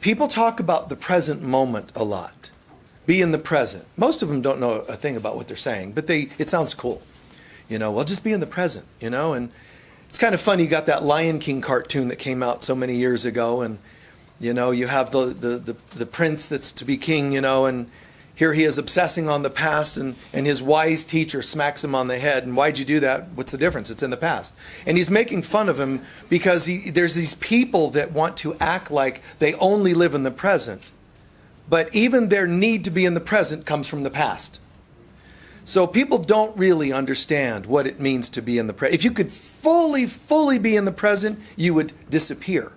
People talk about the present moment a lot. Be in the present. Most of them don't know a thing about what they're saying, but it sounds cool. Well, just be in the present, and it's kind of funny. You got that Lion King cartoon that came out so many years ago, and, you have the prince that's to be king, and here he is obsessing on the past, and his wise teacher smacks him on the head. And why'd you do that? What's the difference? It's in the past. And he's making fun of him because there's these people that want to act like they only live in the present. But even their need to be in the present comes from the past. So people don't really understand what it means to be in the present. If you could fully be in the present, you would disappear.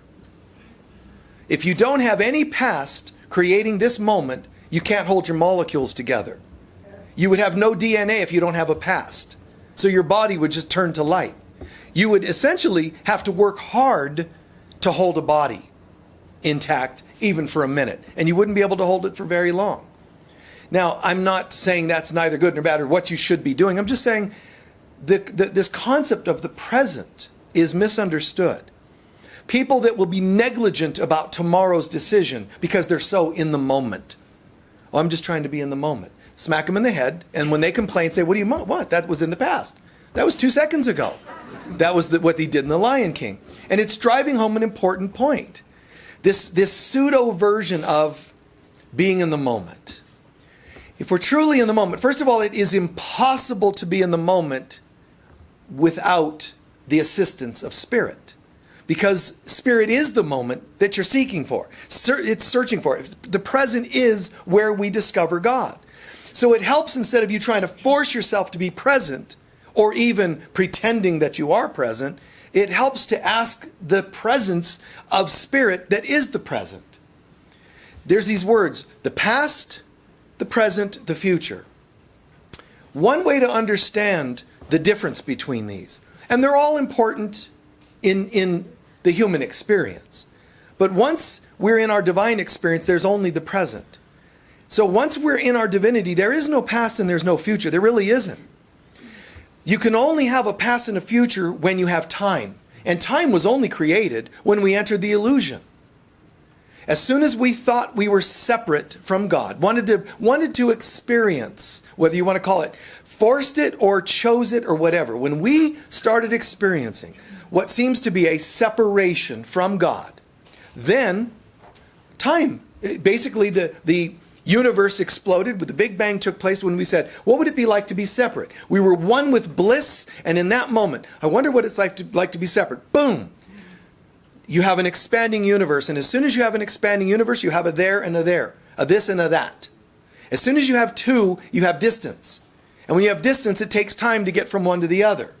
If you don't have any past creating this moment, you can't hold your molecules together. You would have no DNA if you don't have a past. So your body would just turn to light. You would essentially have to work hard to hold a body intact, even for a minute. And you wouldn't be able to hold it for very long. Now, I'm not saying that's neither good nor bad or what you should be doing. I'm just saying this concept of the present is misunderstood. People that will be negligent about tomorrow's decision because they're so in the moment. Oh, I'm just trying to be in the moment. Smack them in the head, and when they complain, say, what do you want? What? That was in the past. That was 2 seconds ago. That was what they did in The Lion King. And it's driving home an important point. This pseudo version of being in the moment. If we're truly in the moment, first of all, it is impossible to be in the moment without the assistance of spirit. Because spirit is the moment that you're seeking for. It's searching for it. The present is where we discover God. So it helps, instead of you trying to force yourself to be present, or even pretending that you are present, it helps to ask the presence of spirit that is the present. There's these words, the past, the present, the future. One way to understand the difference between these, and they're all important in the human experience. But once we're in our divine experience, there's only the present. So once we're in our divinity, there is no past and there's no future. There really isn't. You can only have a past and a future when you have time. And time was only created when we entered the illusion. As soon as we thought we were separate from God, wanted to experience, whether you want to call it forced it or chose it or whatever, when we started experiencing what seems to be a separation from God, then time, basically the universe exploded, but the Big Bang took place when we said, what would it be like to be separate? We were one with bliss, and in that moment, I wonder what it's like to be separate. Boom! You have an expanding universe, and as soon as you have an expanding universe, you have a there and a there, a this and a that. As soon as you have two, you have distance. And when you have distance, it takes time to get from one to the other.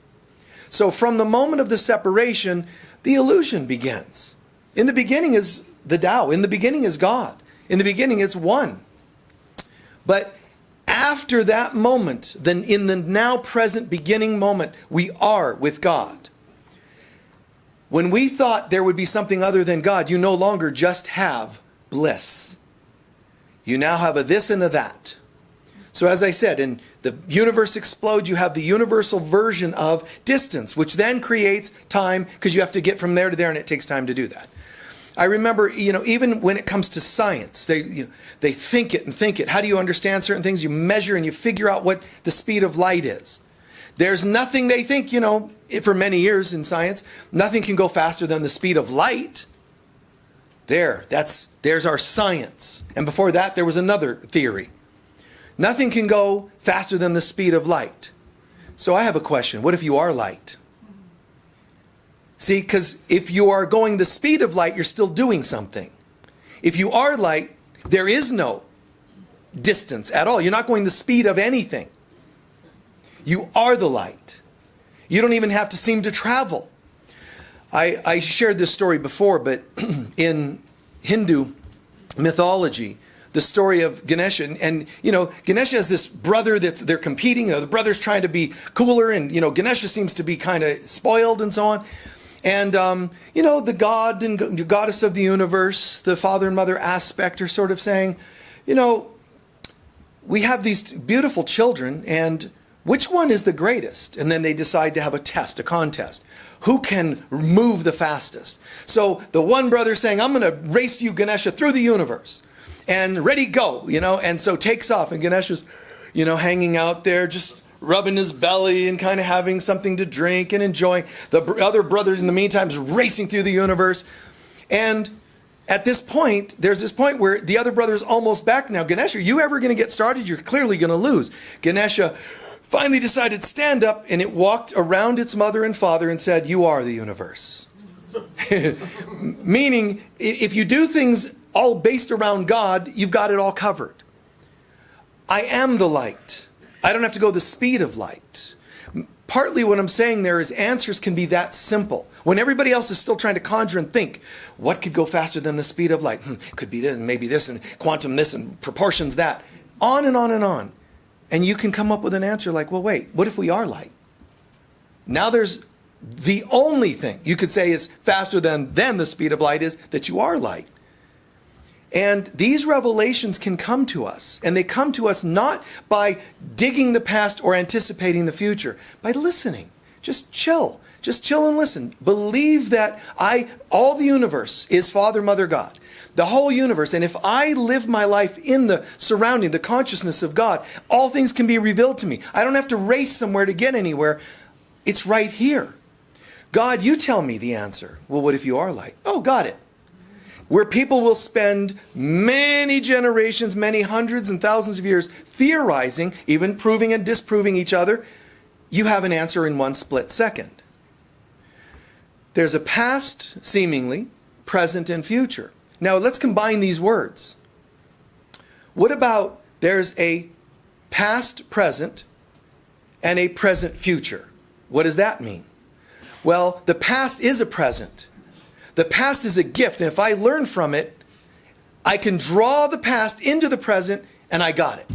So from the moment of the separation, the illusion begins. In the beginning is the Tao. In the beginning is God. In the beginning it's one. But after that moment, then in the now present beginning moment, we are with God. When we thought there would be something other than God, you no longer just have bliss. You now have a this and a that. So as I said, in the universe explodes, you have the universal version of distance, which then creates time, because you have to get from there to there, and it takes time to do that. I remember, even when it comes to science, they think it and think it. How do you understand certain things? You measure and you figure out what the speed of light is. There's nothing they think, for many years in science, nothing can go faster than the speed of light. There's our science. And before that, there was another theory. Nothing can go faster than the speed of light. So I have a question. What if you are light? See, because if you are going the speed of light, you're still doing something. If you are light, there is no distance at all. You're not going the speed of anything. You are the light. You don't even have to seem to travel. I shared this story before, but in Hindu mythology, the story of Ganesha, and Ganesha has this brother they're competing. The brother's trying to be cooler, and Ganesha seems to be kind of spoiled and so on. And the god and the goddess of the universe, the father and mother aspect, are sort of saying, we have these beautiful children, and which one is the greatest? And then they decide to have a test, a contest. who can move the fastest. So the one brother saying, I'm going to race you, Ganesha, through the universe. And ready, go, and so takes off. And Ganesha's, hanging out there, just rubbing his belly and kind of having something to drink and enjoying. The other brother, in the meantime, is racing through the universe. And at this point, there's this point where the other brother's almost back now. Ganesha, are you ever going to get started? You're clearly going to lose. Ganesha finally decided to stand up, and it walked around its mother and father and said, you are the universe. Meaning, if you do things all based around God, you've got it all covered. I am the light. I don't have to go the speed of light. Partly what I'm saying there is answers can be that simple. When everybody else is still trying to conjure and think, what could go faster than the speed of light? Could be this, and maybe this, and quantum this, and proportions that. On and on and on. And you can come up with an answer like, well, wait, what if we are light? Now there's the only thing you could say is faster than the speed of light is that you are light. And these revelations can come to us, and they come to us not by digging the past or anticipating the future, by listening. Just chill. Just chill and listen. Believe that all the universe is Father, Mother, God. The whole universe. And if I live my life in the surrounding, the consciousness of God, all things can be revealed to me. I don't have to race somewhere to get anywhere. It's right here. God, you tell me the answer. Well, what if you are light? Oh, got it. Where people will spend many generations, many hundreds and thousands of years theorizing, even proving and disproving each other, you have an answer in one split second. There's a past, seemingly, present, and future. Now, let's combine these words. What about there's a past present and a present future? What does that mean? Well, the past is a present. The past is a gift, and if I learn from it, I can draw the past into the present, and I got it.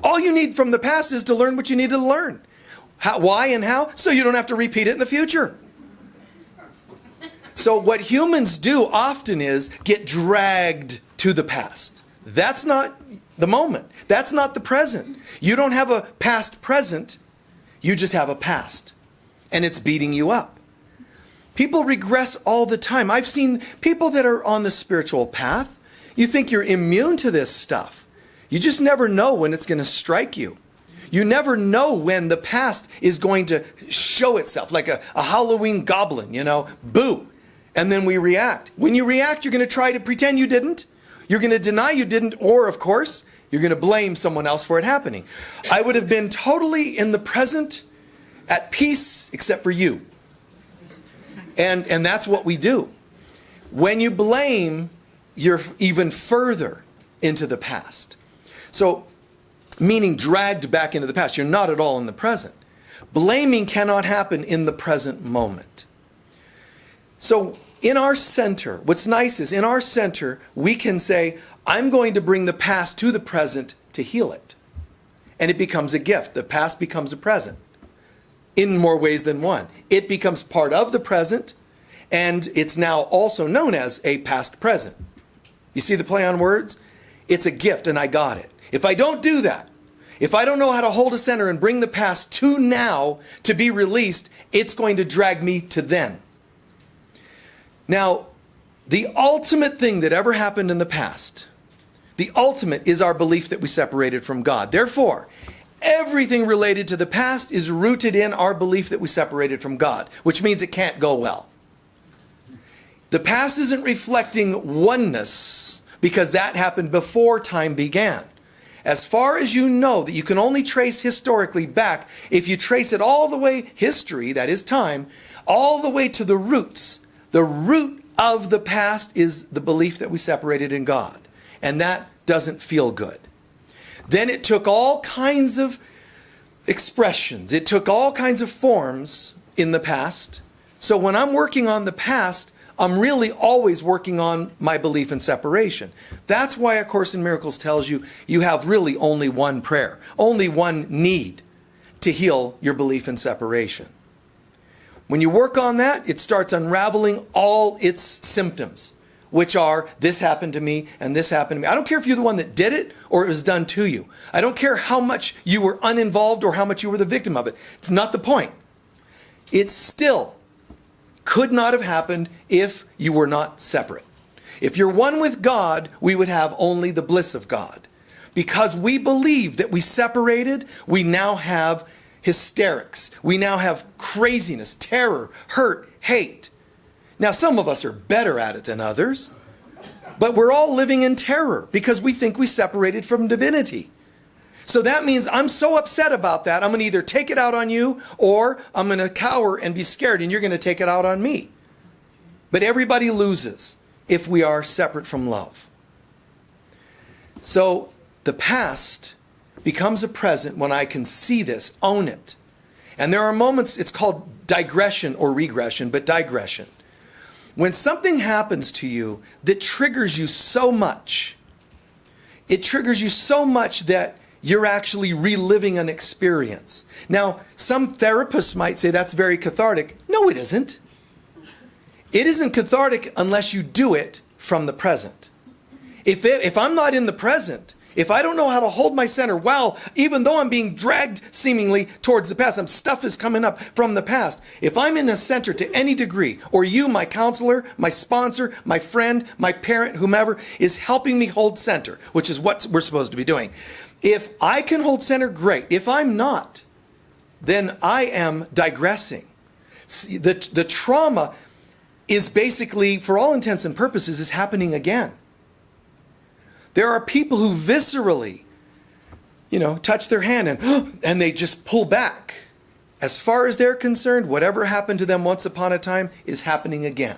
All you need from the past is to learn what you need to learn. Why and how? So you don't have to repeat it in the future. So what humans do often is get dragged to the past. That's not the moment. That's not the present. You don't have a past present. You just have a past. And it's beating you up. People regress all the time. I've seen people that are on the spiritual path. You think you're immune to this stuff. You just never know when it's going to strike you. You never know when the past is going to show itself, like a Halloween goblin, boo. And then we react. When you react, you're going to try to pretend you didn't. You're going to deny you didn't, or, of course, you're going to blame someone else for it happening. I would have been totally in the present, at peace, except for you. And that's what we do. When you blame, you're even further into the past. So, meaning dragged back into the past. You're not at all in the present. Blaming cannot happen in the present moment. So, in our center, what's nice is in our center, we can say, I'm going to bring the past to the present to heal it. And it becomes a gift. The past becomes a present. In more ways than one. It becomes part of the present, and it's now also known as a past present. You see the play on words? It's a gift, and I got it. If I don't do that, if I don't know how to hold a center and bring the past to now to be released, it's going to drag me to then. Now, the ultimate thing that ever happened in the past, the ultimate is our belief that we separated from God. Therefore, everything related to the past is rooted in our belief that we separated from God, which means it can't go well. The past isn't reflecting oneness because that happened before time began. As far as you know that you can only trace historically back, if you trace it all the way, history, that is time, all the way to the roots. The root of the past is the belief that we separated in God. And that doesn't feel good. Then it took all kinds of expressions. It took all kinds of forms in the past. So when I'm working on the past, I'm really always working on my belief in separation. That's why A Course in Miracles tells you you have really only one prayer, only one need to heal your belief in separation. When you work on that, it starts unraveling all its symptoms, which are, this happened to me and this happened to me. I don't care if you're the one that did it or it was done to you. I don't care how much you were uninvolved or how much you were the victim of it. It's not the point. It's still could not have happened if you were not separate. If you're one with God, we would have only the bliss of God. Because we believe that we separated, we now have hysterics. We now have craziness, terror, hurt, hate. Now, some of us are better at it than others, but we're all living in terror because we think we separated from divinity. So that means I'm so upset about that, I'm going to either take it out on you or I'm going to cower and be scared and you're going to take it out on me. But everybody loses if we are separate from love. So the past becomes a present when I can see this, own it. And there are moments, it's called digression or regression, but digression. When something happens to you that triggers you so much, it triggers you so much that you're actually reliving an experience. Now, some therapists might say that's very cathartic. No, it isn't. It isn't cathartic unless you do it from the present. If I'm not in the present, if I don't know how to hold my center, wow, even though I'm being dragged seemingly towards the past, some stuff is coming up from the past. If I'm in a center to any degree, or you, my counselor, my sponsor, my friend, my parent, whomever, is helping me hold center, which is what we're supposed to be doing. If I can hold center, great. If I'm not, then I am digressing. See, the trauma is basically, for all intents and purposes, is happening again. There are people who viscerally, touch their hand and they just pull back. As far as they're concerned, whatever happened to them once upon a time is happening again.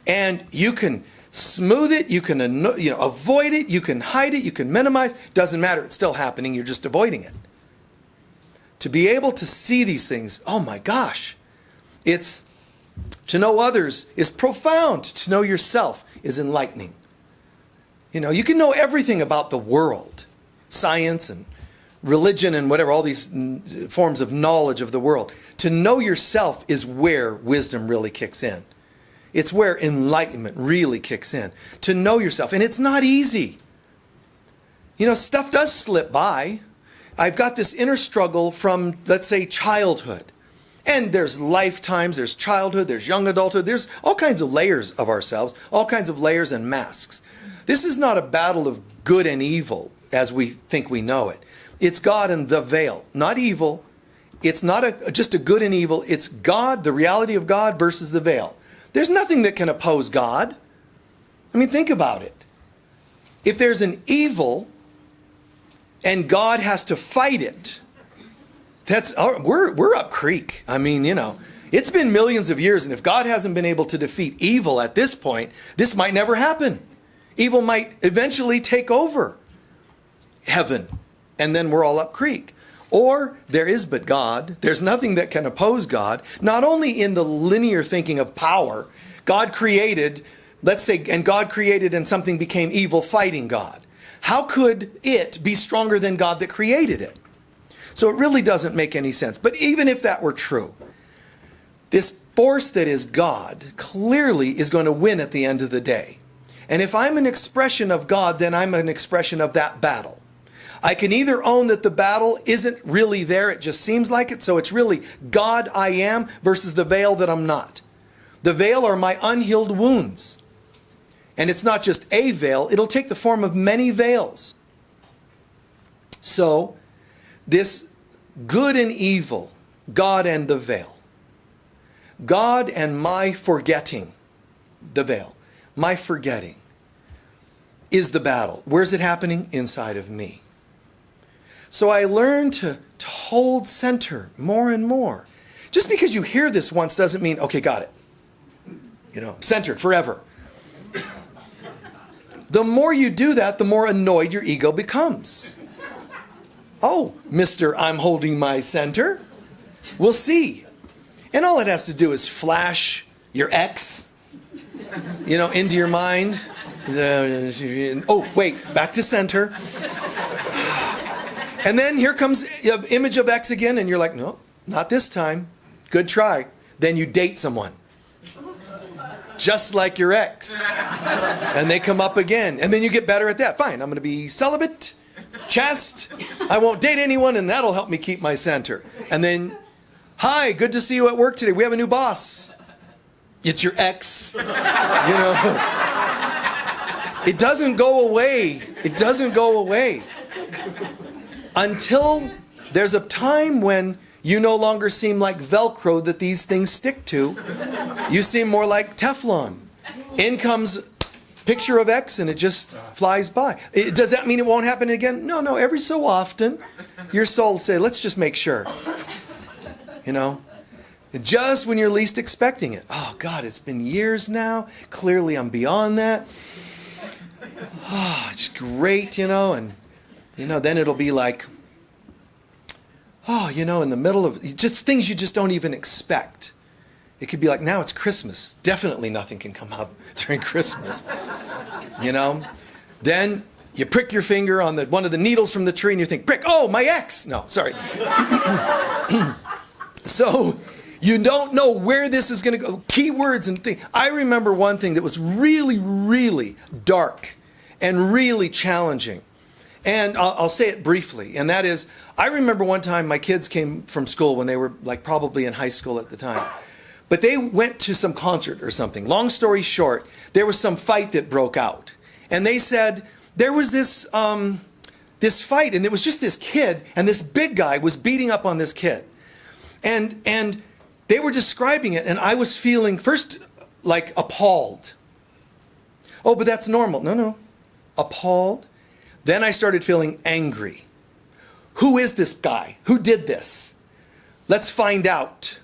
And you can smooth it, you can avoid it, you can hide it, you can minimize. Doesn't matter, it's still happening, you're just avoiding it. To be able to see these things, oh my gosh, it's to know others is profound. To know yourself is enlightening. You can know everything about the world, science and religion and whatever, all these forms of knowledge of the world. To know yourself is where wisdom really kicks in. It's where enlightenment really kicks in. To know yourself. And it's not easy. Stuff does slip by. I've got this inner struggle from, let's say, childhood. And there's lifetimes, there's childhood, there's young adulthood, there's all kinds of layers of ourselves, all kinds of layers and masks. This is not a battle of good and evil as we think we know it. It's God and the veil, not evil. It's not just a good and evil. It's God, the reality of God versus the veil. There's nothing that can oppose God. I mean, think about it. If there's an evil and God has to fight it, we're up creek. I mean, it's been millions of years, and if God hasn't been able to defeat evil at this point, this might never happen. Evil might eventually take over heaven, and then we're all up creek. Or there is but God. There's nothing that can oppose God. Not only in the linear thinking of power, God created, let's say, and God created and something became evil fighting God. How could it be stronger than God that created it? So it really doesn't make any sense. But even if that were true, this force that is God clearly is going to win at the end of the day. And if I'm an expression of God, then I'm an expression of that battle. I can either own that the battle isn't really there, it just seems like it, so it's really God I am versus the veil that I'm not. The veil are my unhealed wounds. And it's not just a veil, it'll take the form of many veils. So, this good and evil, God and the veil. God and my forgetting, the veil. My forgetting is the battle. Where's it happening? Inside of me. So I learned to hold center more and more. Just because you hear this once doesn't mean, okay, got it. Centered forever. The more you do that, the more annoyed your ego becomes. Oh, Mr. I'm holding my center. We'll see. And all it has to do is flash your ex, into your mind. Oh, wait, back to center. And then here comes the image of X again, and you're like, no, not this time. Good try. Then you date someone. Just like your ex. And they come up again. And then you get better at that. Fine, I'm going to be celibate, chaste. I won't date anyone, and that'll help me keep my center. And then, Hi, good to see you at work today. We have a new boss. It's your ex. You know. It doesn't go away. It doesn't go away. Until there's a time when you no longer seem like Velcro that these things stick to. You seem more like Teflon. In comes picture of X and it just flies by. Does that mean it won't happen again? No. Every so often, your soul will say, let's just make sure. You know? Just when you're least expecting it. Oh, God, it's been years now. Clearly, I'm beyond that. Oh, it's great, you know. And, you know, then it'll be like, oh, you know, in the middle of just things you just don't even expect. It could be like, now it's Christmas. Definitely nothing can come up during Christmas. You know? Then you prick your finger on one of the needles from the tree and you think, prick, oh, my ex. No, sorry. So you don't know where this is going to go. Keywords and things. I remember one thing that was really, really dark and really challenging. And I'll say it briefly. And that is, I remember one time my kids came from school when they were like probably in high school at the time. But they went to some concert or something. Long story short, there was some fight that broke out. And they said there was this fight, and it was just this kid, and this big guy was beating up on this kid. And they were describing it, and I was feeling first like appalled. Oh, but that's normal. No. Appalled. Then I started feeling angry. Who is this guy? Who did this? Let's find out.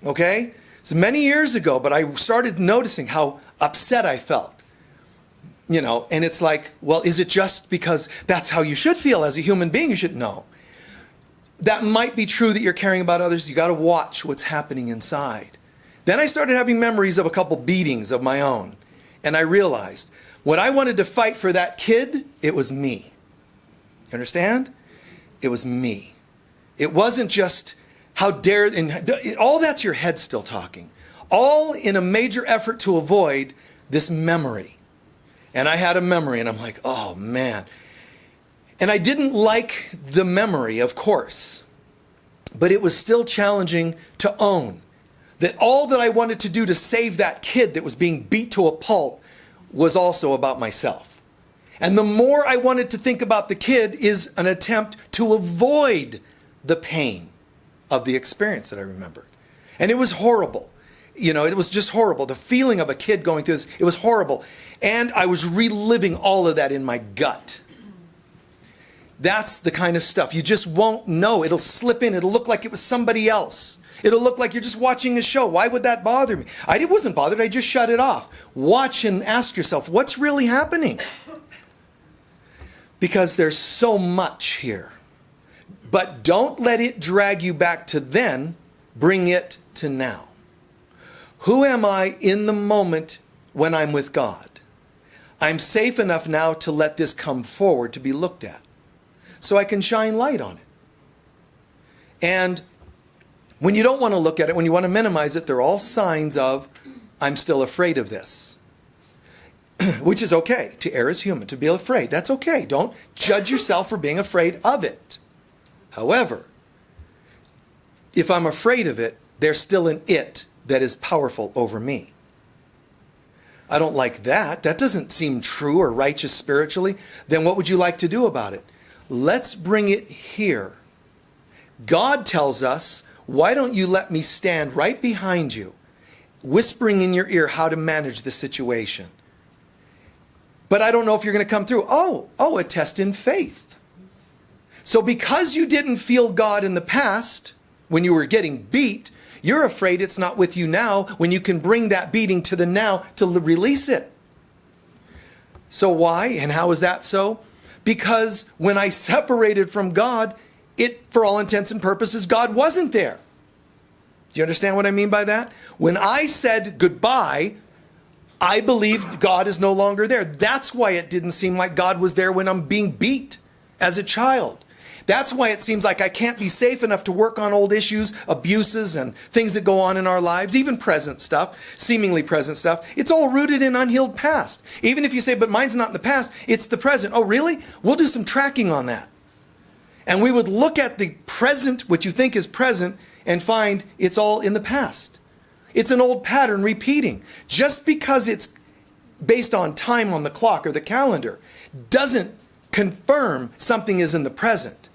Okay? It's many years ago, but I started noticing how upset I felt. You know, and it's like, well, is it just because that's how you should feel as a human being? You should know. That might be true that you're caring about others. You got to watch what's happening inside. Then I started having memories of a couple beatings of my own. And I realized when I wanted to fight for that kid, it was me. You understand? It was me. It wasn't just how dare, and all that's your head still talking. All in a major effort to avoid this memory. And I had a memory and I'm like, oh man. And I didn't like the memory, of course. But it was still challenging to own that all that I wanted to do to save that kid that was being beat to a pulp was also about myself. And the more I wanted to think about the kid is an attempt to avoid the pain of the experience that I remembered. And it was horrible. You know, it was just horrible. The feeling of a kid going through this, it was horrible. And I was reliving all of that in my gut. That's the kind of stuff you just won't know. It'll slip in. It'll look like it was somebody else. It'll look like you're just watching a show. Why would that bother me? I wasn't bothered. I just shut it off. Watch and ask yourself, what's really happening? Because there's so much here. But don't let it drag you back to then. Bring it to now. Who am I in the moment when I'm with God? I'm safe enough now to let this come forward to be looked at. So I can shine light on it. And when you don't want to look at it, when you want to minimize it, they're all signs of, I'm still afraid of this. Which is okay. To err is human. To be afraid, that's okay. Don't judge yourself for being afraid of it. However, if I'm afraid of it, there's still an it that is powerful over me. I don't like that. That doesn't seem true or righteous spiritually. Then what would you like to do about it? Let's bring it here. God tells us, why don't you let me stand right behind you, whispering in your ear how to manage the situation. But I don't know if you're going to come through. Oh, a test in faith. So because you didn't feel God in the past, when you were getting beat, you're afraid it's not with you now when you can bring that beating to the now to release it. So why and how is that so? Because when I separated from God, for all intents and purposes, God wasn't there. Do you understand what I mean by that? When I said goodbye, I believed God is no longer there. That's why it didn't seem like God was there when I'm being beat as a child. That's why it seems like I can't be safe enough to work on old issues, abuses, and things that go on in our lives, even present stuff, seemingly present stuff. It's all rooted in unhealed past. Even if you say, but mine's not in the past, it's the present. Oh, really? We'll do some tracking on that. And we would look at the present, what you think is present, and find it's all in the past. It's an old pattern repeating. Just because it's based on time on the clock or the calendar doesn't confirm something is in the present.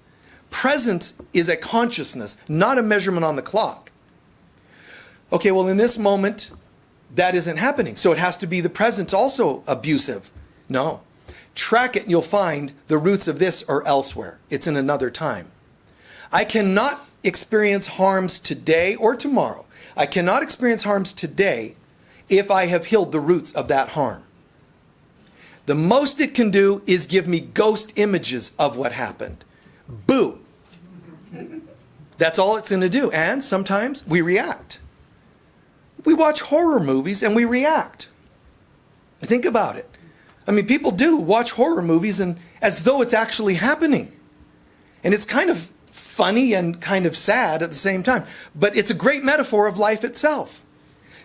Presence is a consciousness, not a measurement on the clock. Okay, well, in this moment, that isn't happening. So it has to be the present's also abusive. No. Track it and you'll find the roots of this are elsewhere. It's in another time. I cannot experience harms today or tomorrow. I cannot experience harms today if I have healed the roots of that harm. The most it can do is give me ghost images of what happened. Boo. That's all it's going to do. And sometimes we react. We watch horror movies and we react. Think about it. I mean, people do watch horror movies and as though it's actually happening. And it's kind of funny and kind of sad at the same time. But it's a great metaphor of life itself.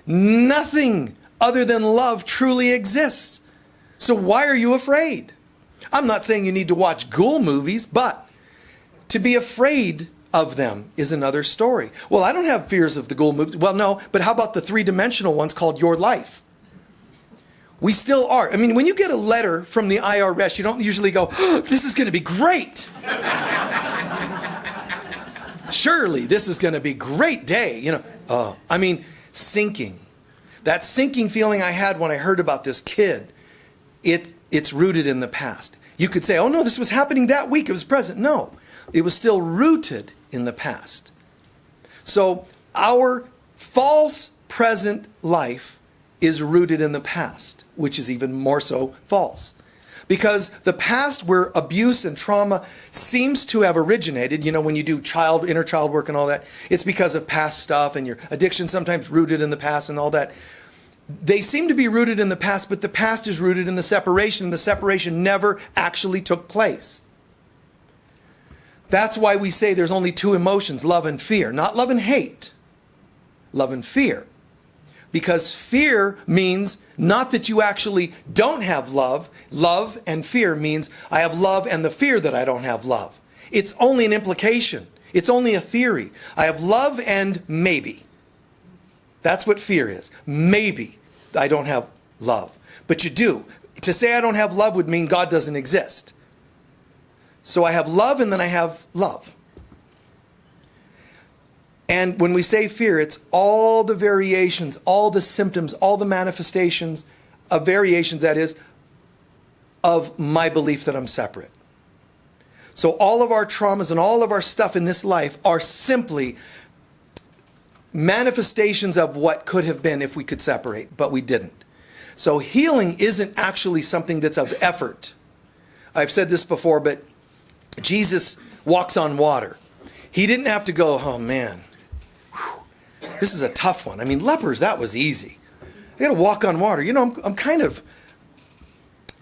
Nothing other than love truly exists. So why are you afraid? I'm not saying you need to watch ghoul movies, but to be afraid of them is another story. Well, I don't have fears of the ghoul movies. Well, no, but how about the three-dimensional ones called your life? We still are. I mean, when you get a letter from the IRS, you don't usually go, oh, this is going to be great. Surely this is going to be a great day. Sinking. That sinking feeling I had when I heard about this kid, it's rooted in the past. You could say, oh no, this was happening that week. It was present. No, it was still rooted in the past. So our false present life is rooted in the past, which is even more so false. Because the past where abuse and trauma seems to have originated, when you do inner child work and all that, it's because of past stuff and your addiction sometimes rooted in the past and all that. They seem to be rooted in the past, but the past is rooted in the separation. The separation never actually took place. That's why we say there's only two emotions, love and fear. Not love and hate, love and fear. Because fear means not that you actually don't have love. Love and fear means I have love and the fear that I don't have love. It's only an implication. It's only a theory. I have love and maybe. That's what fear is. Maybe I don't have love. But you do. To say I don't have love would mean God doesn't exist. So I have love and then I have love. And when we say fear, it's all the variations, all the symptoms, all the manifestations of variations, that is, of my belief that I'm separate. So all of our traumas and all of our stuff in this life are simply manifestations of what could have been if we could separate, but we didn't. So healing isn't actually something that's of effort. I've said this before, but Jesus walks on water. He didn't have to go, oh man, this is a tough one. I mean, lepers, that was easy. I got to walk on water. I'm kind of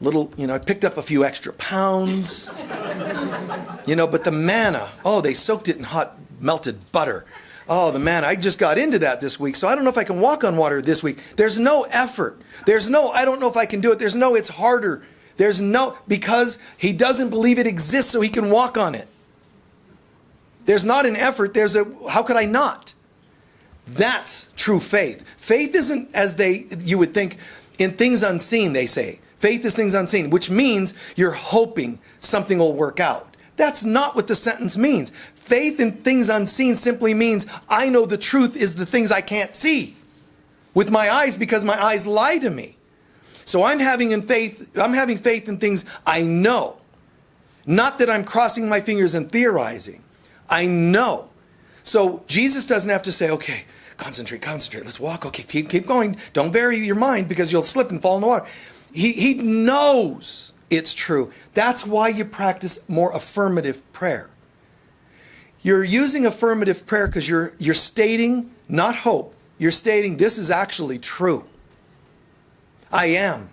little, I picked up a few extra pounds. But the manna, they soaked it in hot melted butter. Oh, the manna, I just got into that this week, so I don't know if I can walk on water this week. There's no effort. I don't know if I can do it. It's harder. Because he doesn't believe it exists so he can walk on it. There's not an effort. How could I not? That's true faith. Faith isn't you would think, in things unseen, they say. Faith is things unseen, which means you're hoping something will work out. That's not what the sentence means. Faith in things unseen simply means I know the truth is the things I can't see with my eyes because my eyes lie to me. So I'm having faith in things I know. Not that I'm crossing my fingers and theorizing. I know. So Jesus doesn't have to say, okay, concentrate, let's walk, okay, keep going. Don't vary your mind because you'll slip and fall in the water. He knows it's true. That's why you practice more affirmative prayer. You're using affirmative prayer because you're stating, not hope, you're stating this is actually true. I am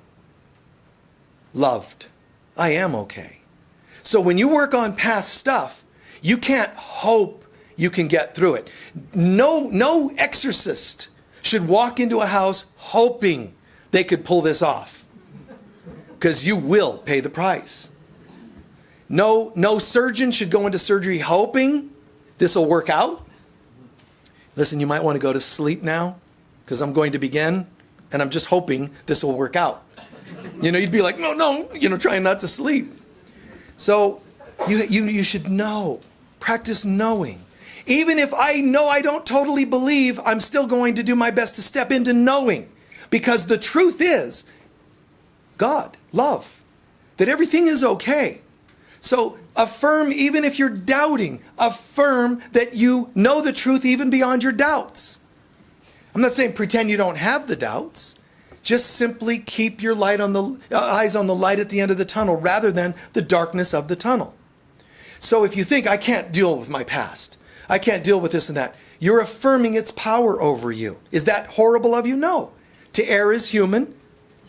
loved. I am okay. So when you work on past stuff, you can't hope you can get through it. No exorcist should walk into a house hoping they could pull this off. Because you will pay the price. No surgeon should go into surgery hoping this will work out. Listen, you might want to go to sleep now because I'm going to begin, and I'm just hoping this will work out. You'd be like, no, trying not to sleep. So you should know. Practice knowing. Even if I know I don't totally believe, I'm still going to do my best to step into knowing. Because the truth is, God, love, that everything is okay. So affirm, even if you're doubting, affirm that you know the truth even beyond your doubts. I'm not saying pretend you don't have the doubts. Just simply keep your light on the eyes on the light at the end of the tunnel rather than the darkness of the tunnel. So if you think, I can't deal with my past, I can't deal with this and that, you're affirming its power over you. Is that horrible of you? No. To err is human.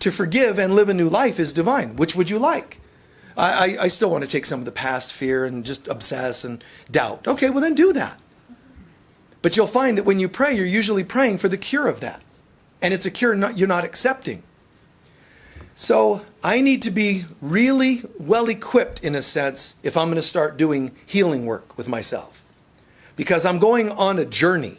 To forgive and live a new life is divine. Which would you like? I still want to take some of the past fear and just obsess and doubt. Okay, well then do that. But you'll find that when you pray, you're usually praying for the cure of that. And it's a cure you're not accepting. So I need to be really well equipped, in a sense, if I'm going to start doing healing work with myself. Because I'm going on a journey,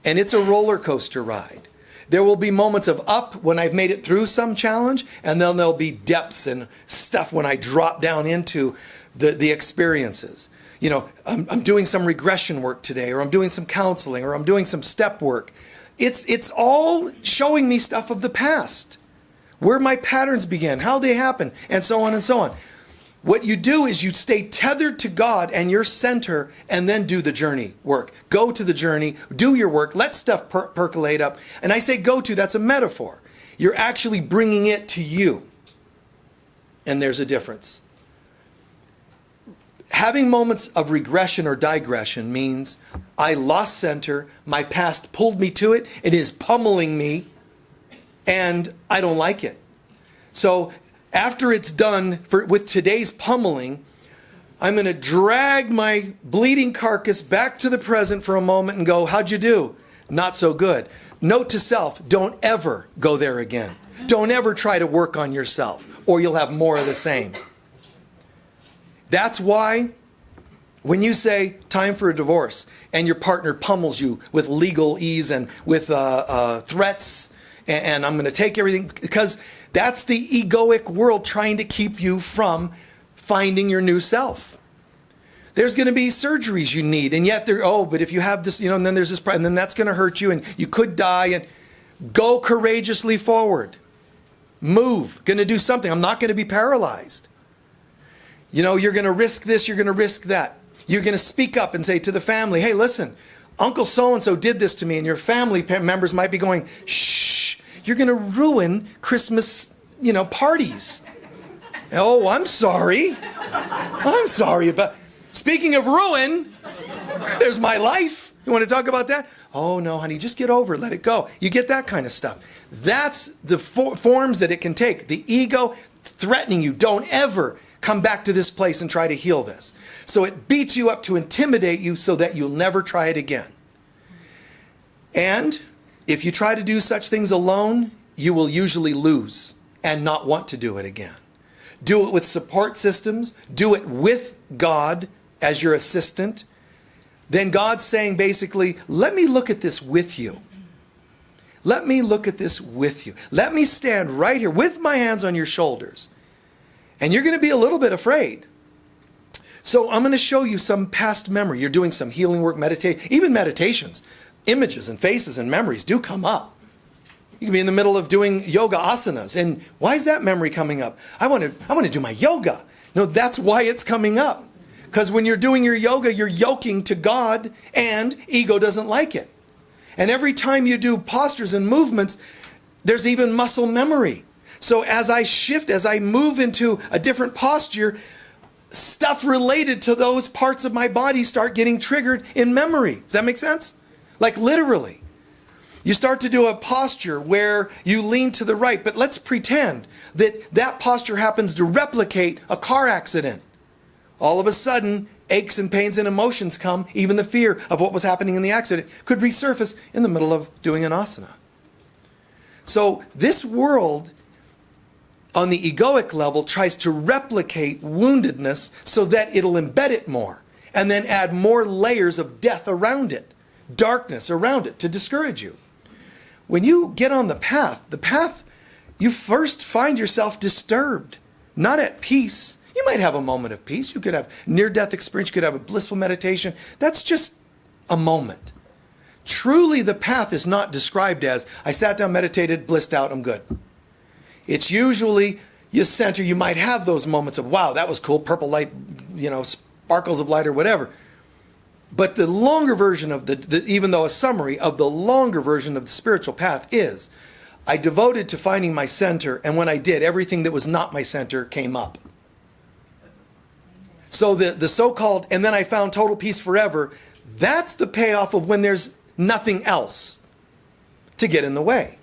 and it's a roller coaster ride. There will be moments of up when I've made it through some challenge, and then there'll be depths and stuff when I drop down into the experiences. I'm doing some regression work today, or I'm doing some counseling, or I'm doing some step work. It's all showing me stuff of the past, where my patterns began, how they happen, and so on and so on. What you do is you stay tethered to God and your center, and then do the journey work. Go to the journey, do your work, let stuff percolate up. And I say go to, that's a metaphor. You're actually bringing it to you. And there's a difference. Having moments of regression or digression means I lost center, my past pulled me to it, it is pummeling me, and I don't like it. So after it's done with today's pummeling, I'm going to drag my bleeding carcass back to the present for a moment and go, how'd you do? Not so good. Note to self, don't ever go there again. Don't ever try to work on yourself, or you'll have more of the same. That's why when you say time for a divorce and your partner pummels you with legalese and with threats, and I'm going to take everything, because that's the egoic world trying to keep you from finding your new self. There's going to be surgeries you need, and yet but if you have this, and then there's this, and then that's going to hurt you, and you could die, and go courageously forward. Move. Going to do something. I'm not going to be paralyzed. You're going to risk this, you're going to risk that. You're going to speak up and say to the family, hey, listen, Uncle so-and-so did this to me, and your family members might be going, shh, you're going to ruin Christmas, parties. Oh, I'm sorry. I'm sorry about... Speaking of ruin, there's my life. You want to talk about that? Oh, no, honey, just get over it. Let it go. You get that kind of stuff. That's the forms that it can take. The ego threatening you. Don't ever come back to this place and try to heal this. So it beats you up to intimidate you so that you'll never try it again. And if you try to do such things alone, you will usually lose and not want to do it again. Do it with support systems. Do it with God as your assistant. Then God's saying basically, let me look at this with you. Let me look at this with you. Let me stand right here with my hands on your shoulders. And you're going to be a little bit afraid. So I'm going to show you some past memory. You're doing some healing work, even meditations. Images and faces and memories do come up. You can be in the middle of doing yoga asanas. And why is that memory coming up? I want to do my yoga. No, that's why it's coming up. Because when you're doing your yoga, you're yoking to God, and ego doesn't like it. And every time you do postures and movements, there's even muscle memory. So as I shift, as I move into a different posture, stuff related to those parts of my body start getting triggered in memory. Does that make sense? Like literally. You start to do a posture where you lean to the right, but let's pretend that that posture happens to replicate a car accident. All of a sudden, aches and pains and emotions come, even the fear of what was happening in the accident could resurface in the middle of doing an asana. So this world, on the egoic level, tries to replicate woundedness so that it'll embed it more and then add more layers of death around it. darkness around it to discourage you. When you get on the path, you first find yourself disturbed, not at peace. You might have a moment of peace. You could have near-death experience. You could have a blissful meditation. That's just a moment. Truly, the path is not described as, I sat down, meditated, blissed out, I'm good. It's usually, you center, you might have those moments of, wow, that was cool, purple light, sparkles of light or whatever. But the longer version of even though a summary of the longer version of the spiritual path is, I devoted to finding my center, and when I did, everything that was not my center came up. So the so-called, and then I found total peace forever, that's the payoff of when there's nothing else to get in the way.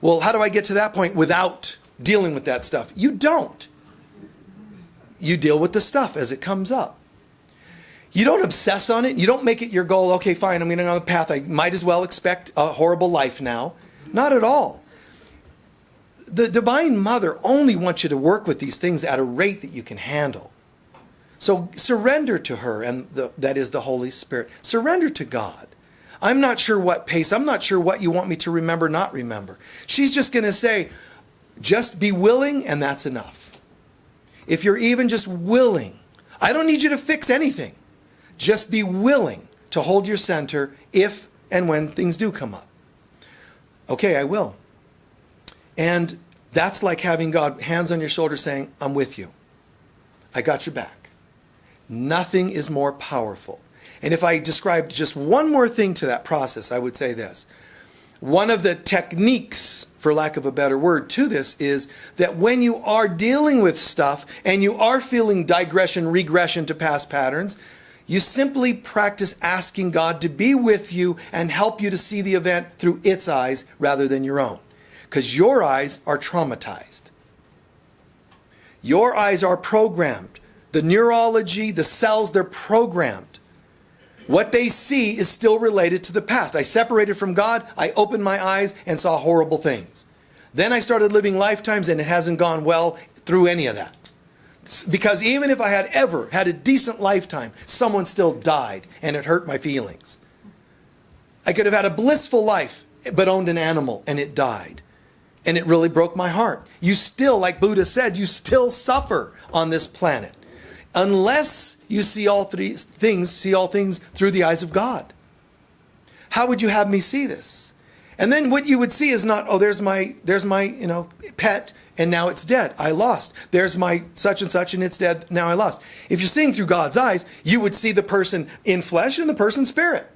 Well, how do I get to that point without dealing with that stuff? You don't. You deal with the stuff as it comes up. You don't obsess on it. You don't make it your goal. Okay, fine, I'm getting on the path. I might as well expect a horrible life now. Not at all. The Divine Mother only wants you to work with these things at a rate that you can handle. So surrender to her, and that is the Holy Spirit. Surrender to God. I'm not sure what pace. I'm not sure what you want me to remember, not remember. She's just going to say, just be willing, and that's enough. If you're even just willing, I don't need you to fix anything. Just be willing to hold your center if and when things do come up. Okay, I will. And that's like having God hands on your shoulder saying, I'm with you. I got your back. Nothing is more powerful. And if I described just one more thing to that process, I would say this. One of the techniques, for lack of a better word, to this is that when you are dealing with stuff and you are feeling digression, regression to past patterns, you simply practice asking God to be with you and help you to see the event through its eyes rather than your own. Because your eyes are traumatized. Your eyes are programmed. The neurology, the cells, they're programmed. What they see is still related to the past. I separated from God, I opened my eyes and saw horrible things. Then I started living lifetimes and it hasn't gone well through any of that. Because even if I had ever had a decent lifetime, someone still died and it hurt my feelings. I could have had a blissful life but owned an animal and it died. And it really broke my heart. You still, like Buddha said, you still suffer on this planet. Unless you see all things through the eyes of God. How would you have me see this? And then what you would see is not, oh, there's my pet and now it's dead. I lost. There's my such and such and it's dead. Now I lost. If you're seeing through God's eyes, you would see the person in flesh and the person spirit.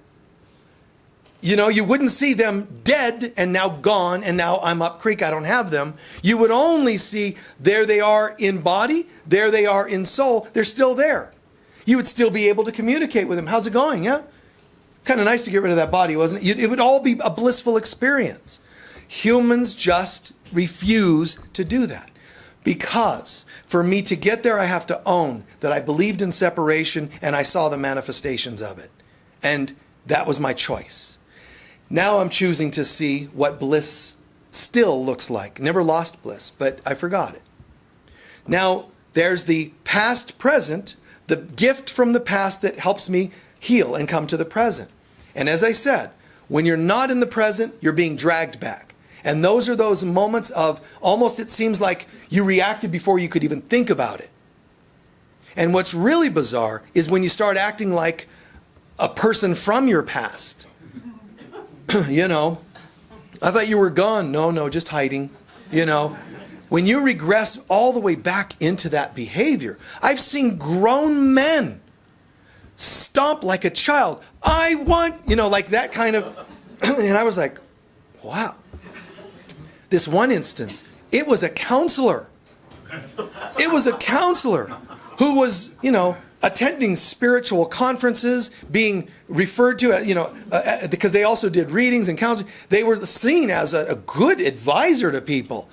You wouldn't see them dead and now gone and now I'm up creek, I don't have them. You would only see there they are in body, there they are in soul, they're still there. You would still be able to communicate with them. How's it going, yeah? Kind of nice to get rid of that body, wasn't it? It would all be a blissful experience. Humans just refuse to do that. Because for me to get there, I have to own that I believed in separation and I saw the manifestations of it. And that was my choice. Now I'm choosing to see what bliss still looks like. Never lost bliss, but I forgot it. Now there's the past present, the gift from the past that helps me heal and come to the present. And as I said, when you're not in the present, you're being dragged back. And those are those moments of almost it seems like you reacted before you could even think about it. And what's really bizarre is when you start acting like a person from your past. I thought you were gone. No, just hiding. When you regress all the way back into that behavior, I've seen grown men stomp like a child. I want, like that kind of, and I was like, wow. This one instance, it was a counselor. It was a counselor who was, attending spiritual conferences, being referred to, because they also did readings and counseling. They were seen as a good advisor to people.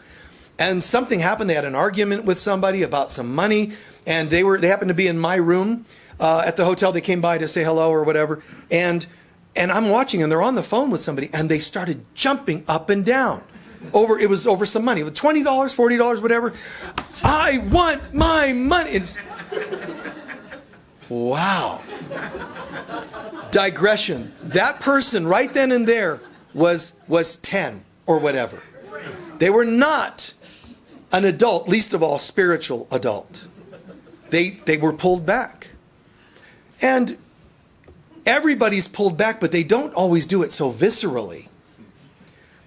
And something happened. They had an argument with somebody about some money, and they happened to be in my room at the hotel. They came by to say hello or whatever, and I'm watching, and they're on the phone with somebody, and they started jumping up and down. It was over some money, $20, $40, whatever. I want my money. Wow. Digression. That person right then and there was 10 or whatever. They were not an adult, least of all spiritual adult. They were pulled back. And everybody's pulled back, but they don't always do it so viscerally.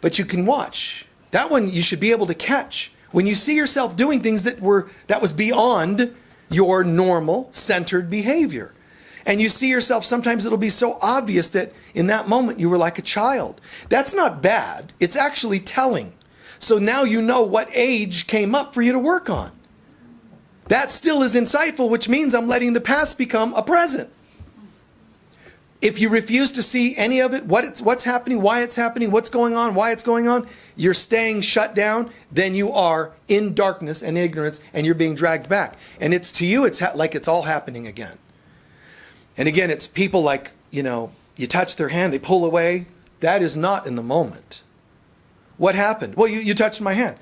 But you can watch. That one you should be able to catch. When you see yourself doing things that was beyond your normal centered behavior. And you see yourself, sometimes it'll be so obvious that in that moment you were like a child. That's not bad. It's actually telling. So now you know what age came up for you to work on. That still is insightful, which means I'm letting the past become a present. If you refuse to see any of it, what's happening, why it's happening, what's going on, why it's going on, you're staying shut down, then you are in darkness and ignorance, and you're being dragged back. And it's to you, it's like it's all happening again. And again, it's people like, you touch their hand, they pull away. That is not in the moment. What happened? Well, you touched my hand.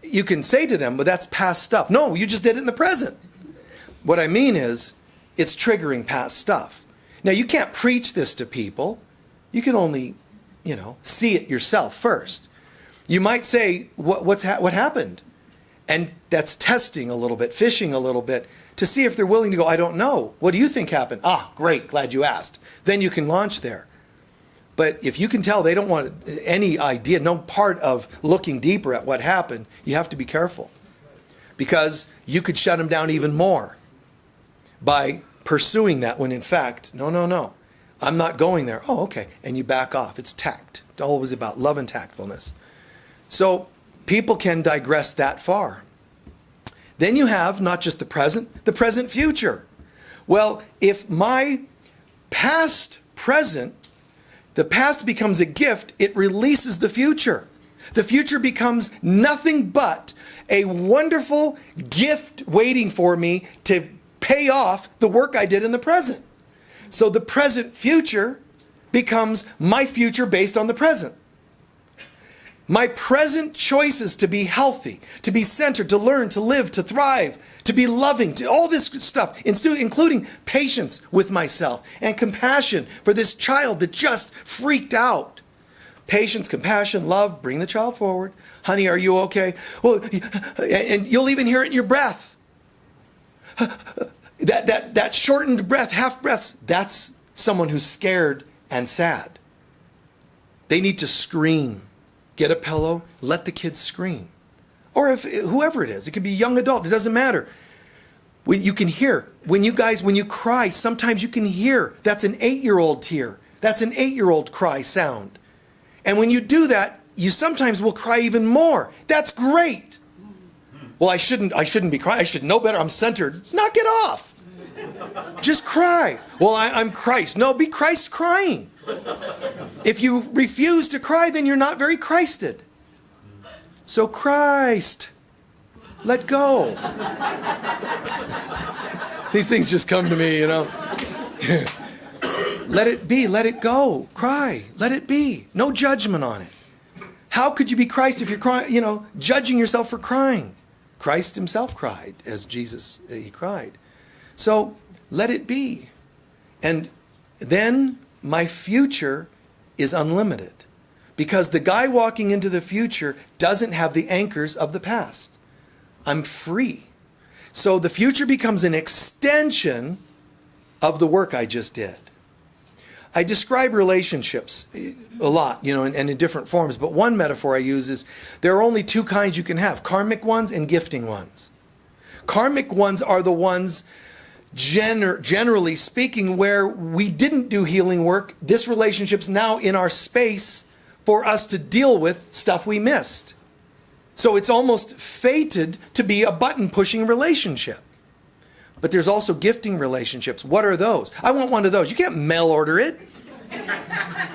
You can say to them, but that's past stuff. No, you just did it in the present. What I mean is, it's triggering past stuff. Now, you can't preach this to people. You can only, see it yourself first. You might say, what happened? And that's testing a little bit, fishing a little bit, to see if they're willing to go, I don't know. What do you think happened? Ah, great, glad you asked. Then you can launch there. But if you can tell they don't want any idea, no part of looking deeper at what happened, you have to be careful. Because you could shut them down even more by pursuing that when in fact, no, I'm not going there. Oh, okay. And you back off. It's tact. It's always about love and tactfulness. So people can digress that far. Then you have not just the present future. Well, if my the past becomes a gift, it releases the future. The future becomes nothing but a wonderful gift waiting for me to pay off the work I did in the present. So the present future becomes my future based on the present. My present choices to be healthy, to be centered, to learn, to live, to thrive, to be loving, to all this stuff, including patience with myself and compassion for this child that just freaked out. Patience, compassion, love, bring the child forward. Honey, are you okay? Well, and you'll even hear it in your breath. That shortened breath, half breaths, that's someone who's scared and sad. They need to scream. Get a pillow, let the kids scream. Or if whoever it is, it could be a young adult, it doesn't matter. You can hear, when you cry, sometimes you can hear, that's an 8-year-old tear. That's an 8-year-old cry sound. And when you do that, you sometimes will cry even more. That's great. Well, I shouldn't be crying. I should know better. I'm centered. Knock it off. Just cry. Well, I'm Christ. No, be Christ crying. If you refuse to cry, then you're not very Christed. So Christ, let go. These things just come to me, Let it be, let it go. Cry, let it be. No judgment on it. How could you be Christ if you're crying, judging yourself for crying? Christ himself cried as Jesus, he cried. So let it be. And then my future is unlimited. Because the guy walking into the future doesn't have the anchors of the past. I'm free. So the future becomes an extension of the work I just did. I describe relationships a lot, and in different forms. But one metaphor I use is there are only two kinds you can have, karmic ones and gifting ones. Karmic ones are the ones, generally speaking, where we didn't do healing work. This relationship's now in our space for us to deal with stuff we missed. So it's almost fated to be a button-pushing relationship. But there's also gifting relationships. What are those? I want one of those. You can't mail order it.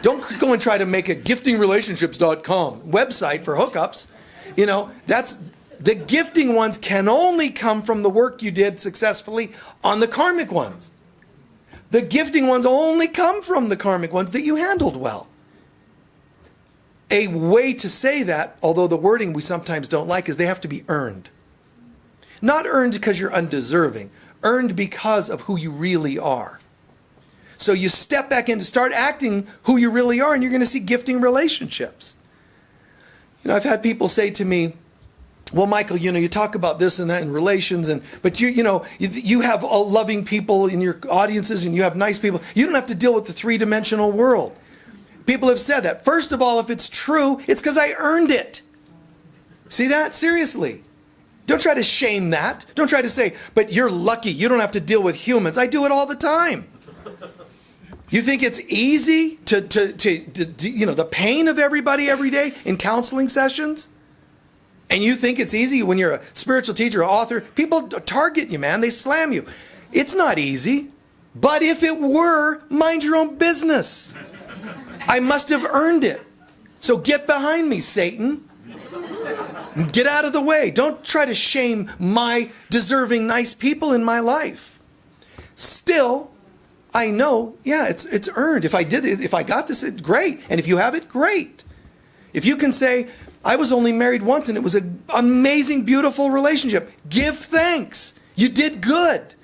Don't go and try to make a giftingrelationships.com website for hookups. That's the gifting ones can only come from the work you did successfully on the karmic ones. The gifting ones only come from the karmic ones that you handled well. A way to say that, although the wording we sometimes don't like, is they have to be earned. Not earned because you're undeserving. Earned because of who you really are. So you step back in to start acting who you really are, and you're going to see gifting relationships. I've had people say to me, well, Michael, you talk about this and that in relations, but you have all loving people in your audiences and you have nice people. You don't have to deal with the three-dimensional world. People have said that. First of all, if it's true, it's because I earned it. See that? Seriously. Don't try to shame that. Don't try to say, but you're lucky. You don't have to deal with humans. I do it all the time. You think it's easy to the pain of everybody every day in counseling sessions? And you think it's easy when you're a spiritual teacher or author? People target you, man. They slam you. It's not easy. But if it were, mind your own business. I must have earned it. So get behind me, Satan. Get out of the way. Don't try to shame my deserving nice people in my life. Still, I know, yeah, it's earned. If I did it, if I got this, it's great. And if you have it, great. If you can say, I was only married once and it was an amazing, beautiful relationship, give thanks. You did good.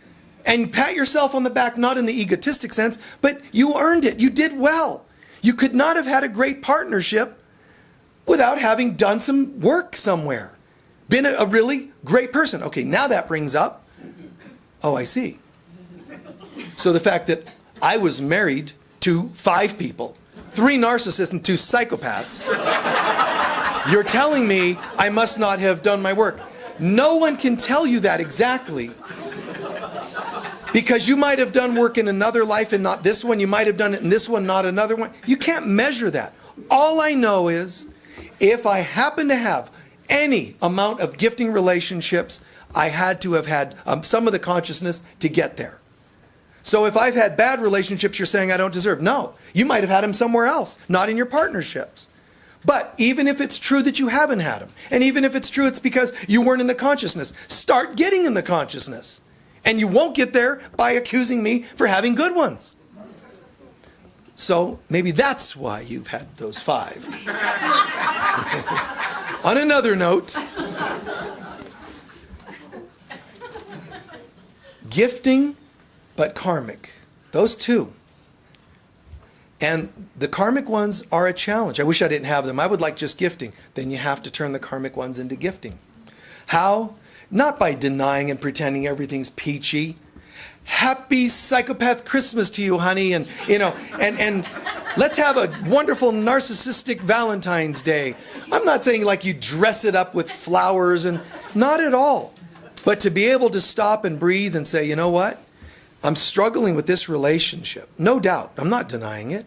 And pat yourself on the back, not in the egotistic sense, but you earned it. You did well. You could not have had a great partnership without having done some work somewhere. Been a really great person. Okay, now that brings up, oh, I see. So the fact that I was married to 5 people, 3 narcissists and 2 psychopaths, you're telling me I must not have done my work. No one can tell you that exactly. Because you might have done work in another life and not this one. You might have done it in this one, not another one. You can't measure that. All I know is, if I happen to have any amount of gifting relationships, I had to have had some of the consciousness to get there. So if I've had bad relationships, you're saying I don't deserve. No, you might have had them somewhere else, not in your partnerships. But even if it's true that you haven't had them, and even if it's true it's because you weren't in the consciousness, start getting in the consciousness. And you won't get there by accusing me for having good ones. So maybe that's why you've had those 5. On another note, gifting but karmic. Those 2. And the karmic ones are a challenge. I wish I didn't have them. I would like just gifting. Then you have to turn the karmic ones into gifting. How? Not by denying and pretending everything's peachy. Happy psychopath Christmas to you, honey. And let's have a wonderful narcissistic Valentine's Day. I'm not saying like you dress it up with flowers, and not at all. But to be able to stop and breathe and say, you know what? I'm struggling with this relationship. No doubt. I'm not denying it.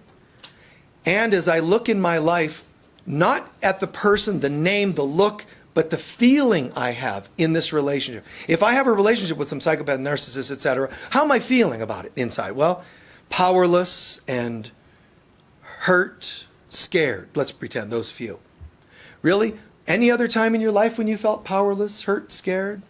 And as I look in my life, not at the person, the name, the look, but the feeling I have in this relationship. If I have a relationship with some psychopath, narcissist, etc., how am I feeling about it inside? Well, powerless and hurt, scared. Let's pretend those few. Really? Any other time in your life when you felt powerless, hurt, scared?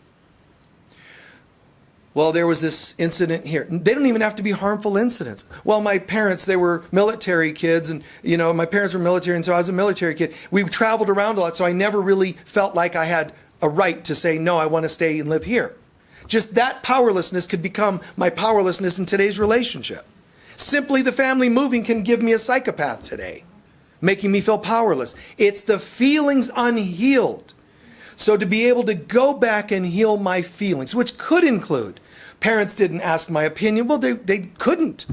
Well, there was this incident here. They don't even have to be harmful incidents. Well, my parents, they were military kids, and my parents were military, and so I was a military kid. We traveled around a lot, so I never really felt like I had a right to say, no, I want to stay and live here. Just that powerlessness could become my powerlessness in today's relationship. Simply the family moving can give me a psychopath today, making me feel powerless. It's the feelings unhealed. So to be able to go back and heal my feelings, which could include, parents didn't ask my opinion. Well, they couldn't.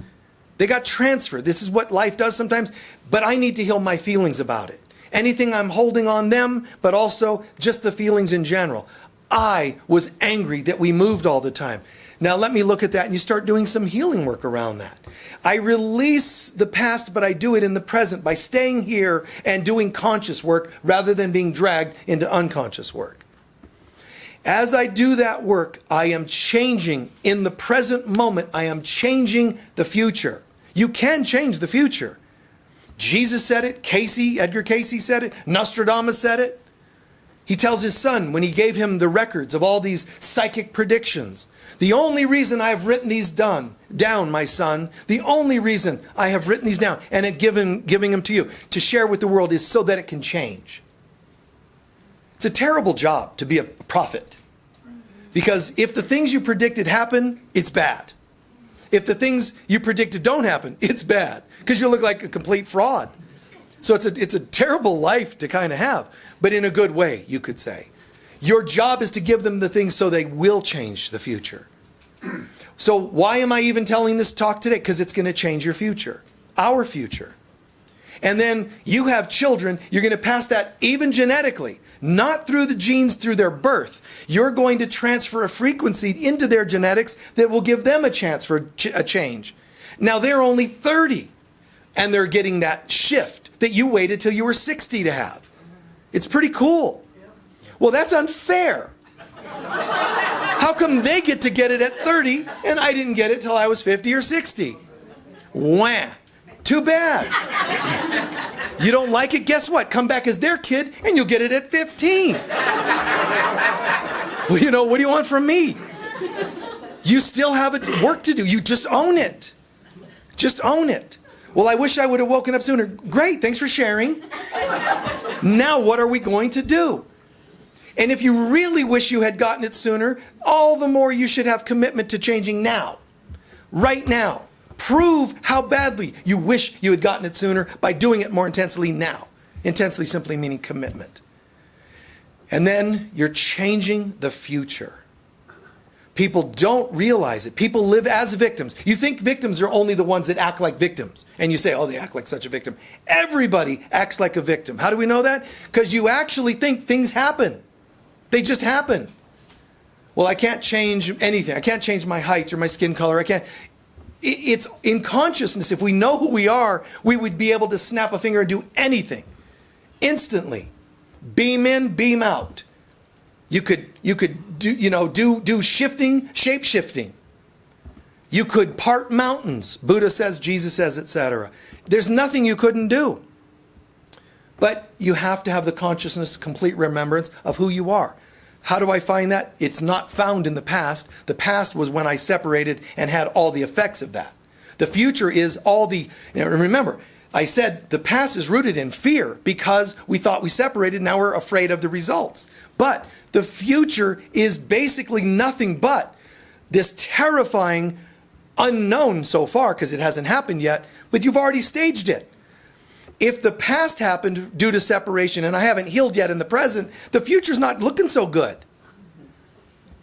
They got transferred. This is what life does sometimes. But I need to heal my feelings about it. Anything I'm holding on them, but also just the feelings in general. I was angry that we moved all the time. Now let me look at that, and you start doing some healing work around that. I release the past, but I do it in the present by staying here and doing conscious work rather than being dragged into unconscious work. As I do that work, I am changing in the present moment. I am changing the future. You can change the future. Jesus said it. Edgar Casey said it. Nostradamus said it. He tells his son when he gave him the records of all these psychic predictions, the only reason I have written these down, my son, the only reason I have written these down and giving them to you to share with the world is so that it can change. It's a terrible job to be a prophet. Because if the things you predicted happen, it's bad. If the things you predicted don't happen, it's bad because you look like a complete fraud. So it's a terrible life to kind of have, but in a good way, you could say. Your job is to give them the things so they will change the future. So why am I even telling this talk today? Because it's going to change your future, our future. And then you have children, you're going to pass that even genetically, not through the genes, through their birth. You're going to transfer a frequency into their genetics that will give them a chance for a change. Now they're only 30 and they're getting that shift that you waited till you were 60 to have. It's pretty cool. Well, that's unfair. How come they get to get it at 30 and I didn't get it till I was 50 or 60? Wah. Too bad. You don't like it? Guess what? Come back as their kid and you'll get it at 15. Well, you know, what do you want from me? You still have work to do. You just own it. Just own it. Well, I wish I would have woken up sooner. Great, thanks for sharing. Now what are we going to do? And if you really wish you had gotten it sooner, all the more you should have commitment to changing now. Right now. Prove how badly you wish you had gotten it sooner by doing it more intensely now. Intensely simply meaning commitment. And then you're changing the future. People don't realize it. People live as victims. You think victims are only the ones that act like victims. And you say, oh, they act like such a victim. Everybody acts like a victim. How do we know that? Because you actually think things happen. They just happen. Well, I can't change anything. I can't change my height or my skin color. I can't. It's in consciousness. If we know who we are, we would be able to snap a finger and do anything. Instantly. Beam in, beam out. You could do shifting, shape shifting. You could part mountains. Buddha says, Jesus says, etc. There's nothing you couldn't do. But you have to have the consciousness, complete remembrance of who you are. How do I find that? It's not found in the past. The past was when I separated and had all the effects of that. The future is all the, remember, I said the past is rooted in fear because we thought we separated, now we're afraid of the results. But the future is basically nothing but this terrifying unknown so far, because it hasn't happened yet, but you've already staged it. If the past happened due to separation and I haven't healed yet in the present, the future's not looking so good.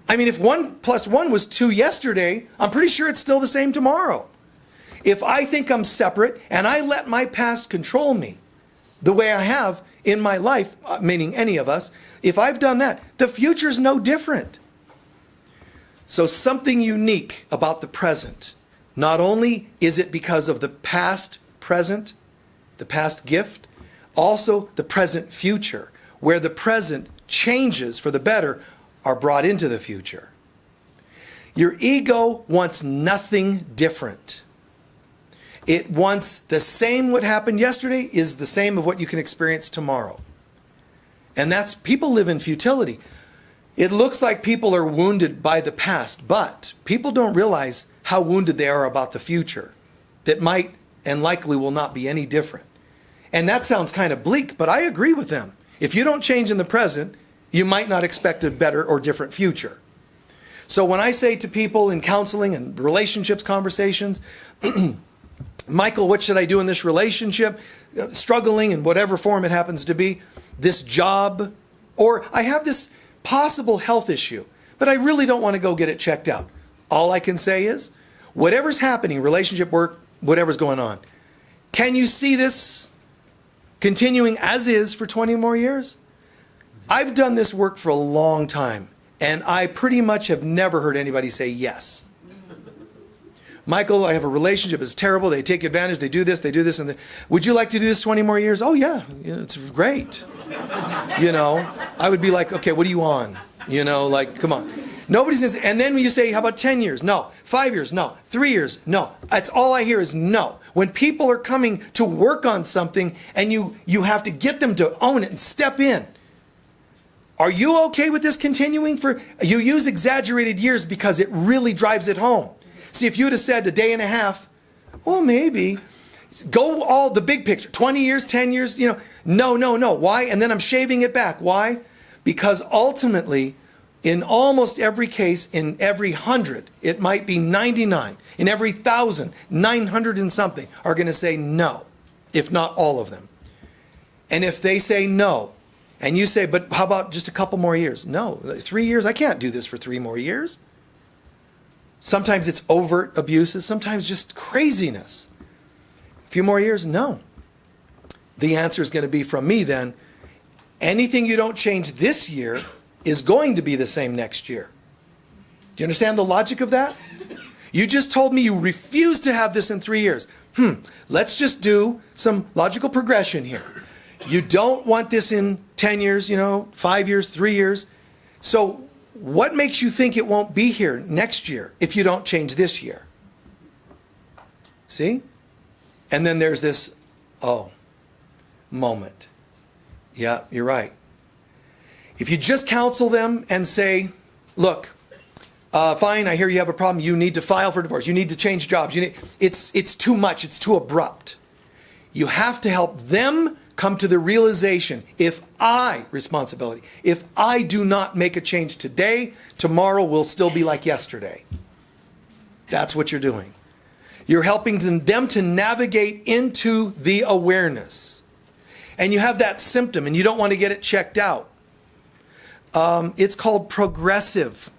I mean, if 1 + 1 was 2 yesterday, I'm pretty sure it's still the same tomorrow. If I think I'm separate and I let my past control me the way I have in my life, meaning any of us, if I've done that, the future's no different. So something unique about the present. Not only is it because of the past present, the past gift, also the present future, where the present changes for the better are brought into the future. Your ego wants nothing different. It wants the same what happened yesterday is the same of what you can experience tomorrow. And that's, people live in futility. It looks like people are wounded by the past, but people don't realize how wounded they are about the future that might and likely will not be any different. And that sounds kind of bleak, but I agree with them. If you don't change in the present, you might not expect a better or different future. So when I say to people in counseling and relationships conversations, Michael, what should I do in this relationship? Struggling in whatever form it happens to be, this job, or I have this possible health issue, but I really don't want to go get it checked out. All I can say is, whatever's happening, relationship, work, whatever's going on, can you see this continuing as is for 20 more years? I've done this work for a long time, and I pretty much have never heard anybody say yes. Michael, I have a relationship, it's terrible, they take advantage, they do this, and would you like to do this 20 more years? Oh yeah, it's great. I would be like, okay, what are you on? Come on. Nobody's gonna say, and then when you say, how about 10 years? No. 5 years? No. 3 years? No. That's all I hear is no. When people are coming to work on something and you have to get them to own it and step in. Are you okay with this continuing you use exaggerated years because it really drives it home. See, if you'd have said a day and a half, well, maybe. Go all the big picture, 20 years, 10 years, no. Why? And then I'm shaving it back. Why? Because ultimately, In almost every case, in every 100, it might be 99. In every 1,000, 900 and something are going to say no, if not all of them. And if they say no, and you say, but how about just a couple more years? No, 3 years, I can't do this for 3 more years. Sometimes it's overt abuses, sometimes just craziness. A few more years? No. The answer is going to be from me then, anything you don't change this year is going to be the same next year. Do you understand the logic of that? You just told me you refuse to have this in 3 years. Let's just do some logical progression here. You don't want this in 10 years, 5 years, 3 years. So what makes you think it won't be here next year if you don't change this year? See? And then there's this, moment. Yeah, you're right. If you just counsel them and say, look, fine, I hear you have a problem. You need to file for divorce. You need to change jobs. It's too much. It's too abrupt. You have to help them come to the realization, if I do not make a change today, tomorrow will still be like yesterday. That's what you're doing. You're helping them to navigate into the awareness. And you have that symptom and you don't want to get it checked out. It's called progressive.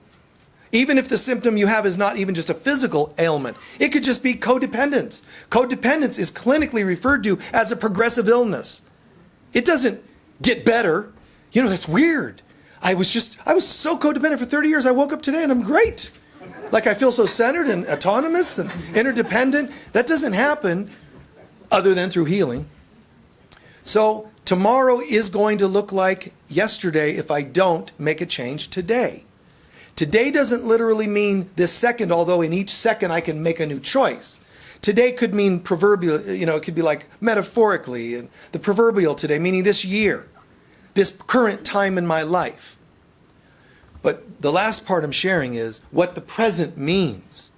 Even if the symptom you have is not even just a physical ailment, it could just be codependence. Codependence is clinically referred to as a progressive illness. It doesn't get better. That's weird. I was so codependent for 30 years. I woke up today and I'm great. Like I feel so centered and autonomous and interdependent. That doesn't happen other than through healing. So tomorrow is going to look like yesterday if I don't make a change today. Today doesn't literally mean this second, although in each second I can make a new choice. Today could mean proverbial, it could be like metaphorically, and the proverbial today, meaning this year, this current time in my life. But the last part I'm sharing is what the present means.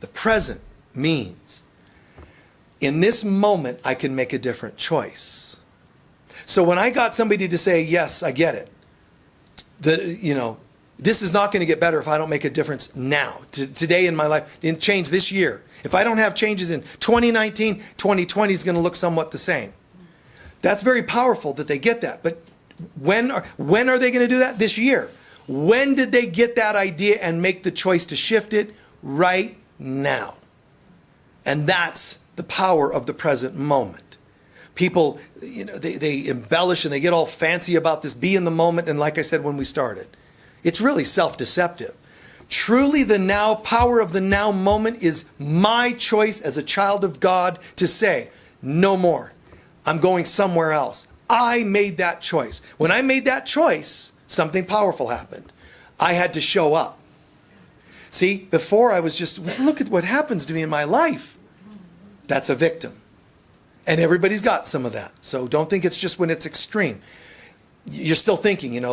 The present means, in this moment, I can make a different choice. So when I got somebody to say, yes, I get it, this is not going to get better if I don't make a difference now, today in my life, and change this year. If I don't have changes in 2019, 2020 is going to look somewhat the same. That's very powerful that they get that. But when are they going to do that? This year. When did they get that idea and make the choice to shift it? Right now. And that's the power of the present moment. People, they embellish and they get all fancy about this, be in the moment, and like I said when we started, it's really self-deceptive. Truly the now, power of the now moment is my choice as a child of God to say, no more. I'm going somewhere else. I made that choice. When I made that choice, something powerful happened. I had to show up. See, before I was just, look at what happens to me in my life. That's a victim. And everybody's got some of that. So don't think it's just when it's extreme. You're still thinking,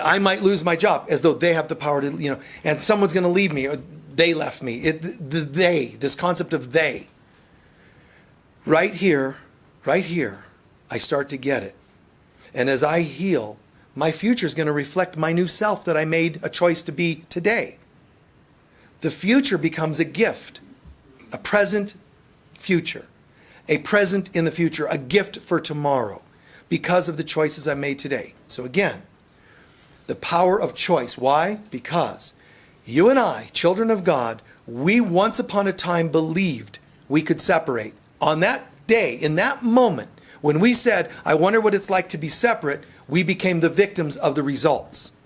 I might lose my job as though they have the power to, and someone's going to leave me or they left me. This concept of they. Right here, I start to get it. And as I heal, my future is going to reflect my new self that I made a choice to be today. The future becomes a gift, a present future, a present in the future, a gift for tomorrow because of the choices I made today. So again, the power of choice. Why? Because you and I, children of God, we once upon a time believed we could separate. On that day, in that moment, when we said, I wonder what it's like to be separate, we became the victims of the results.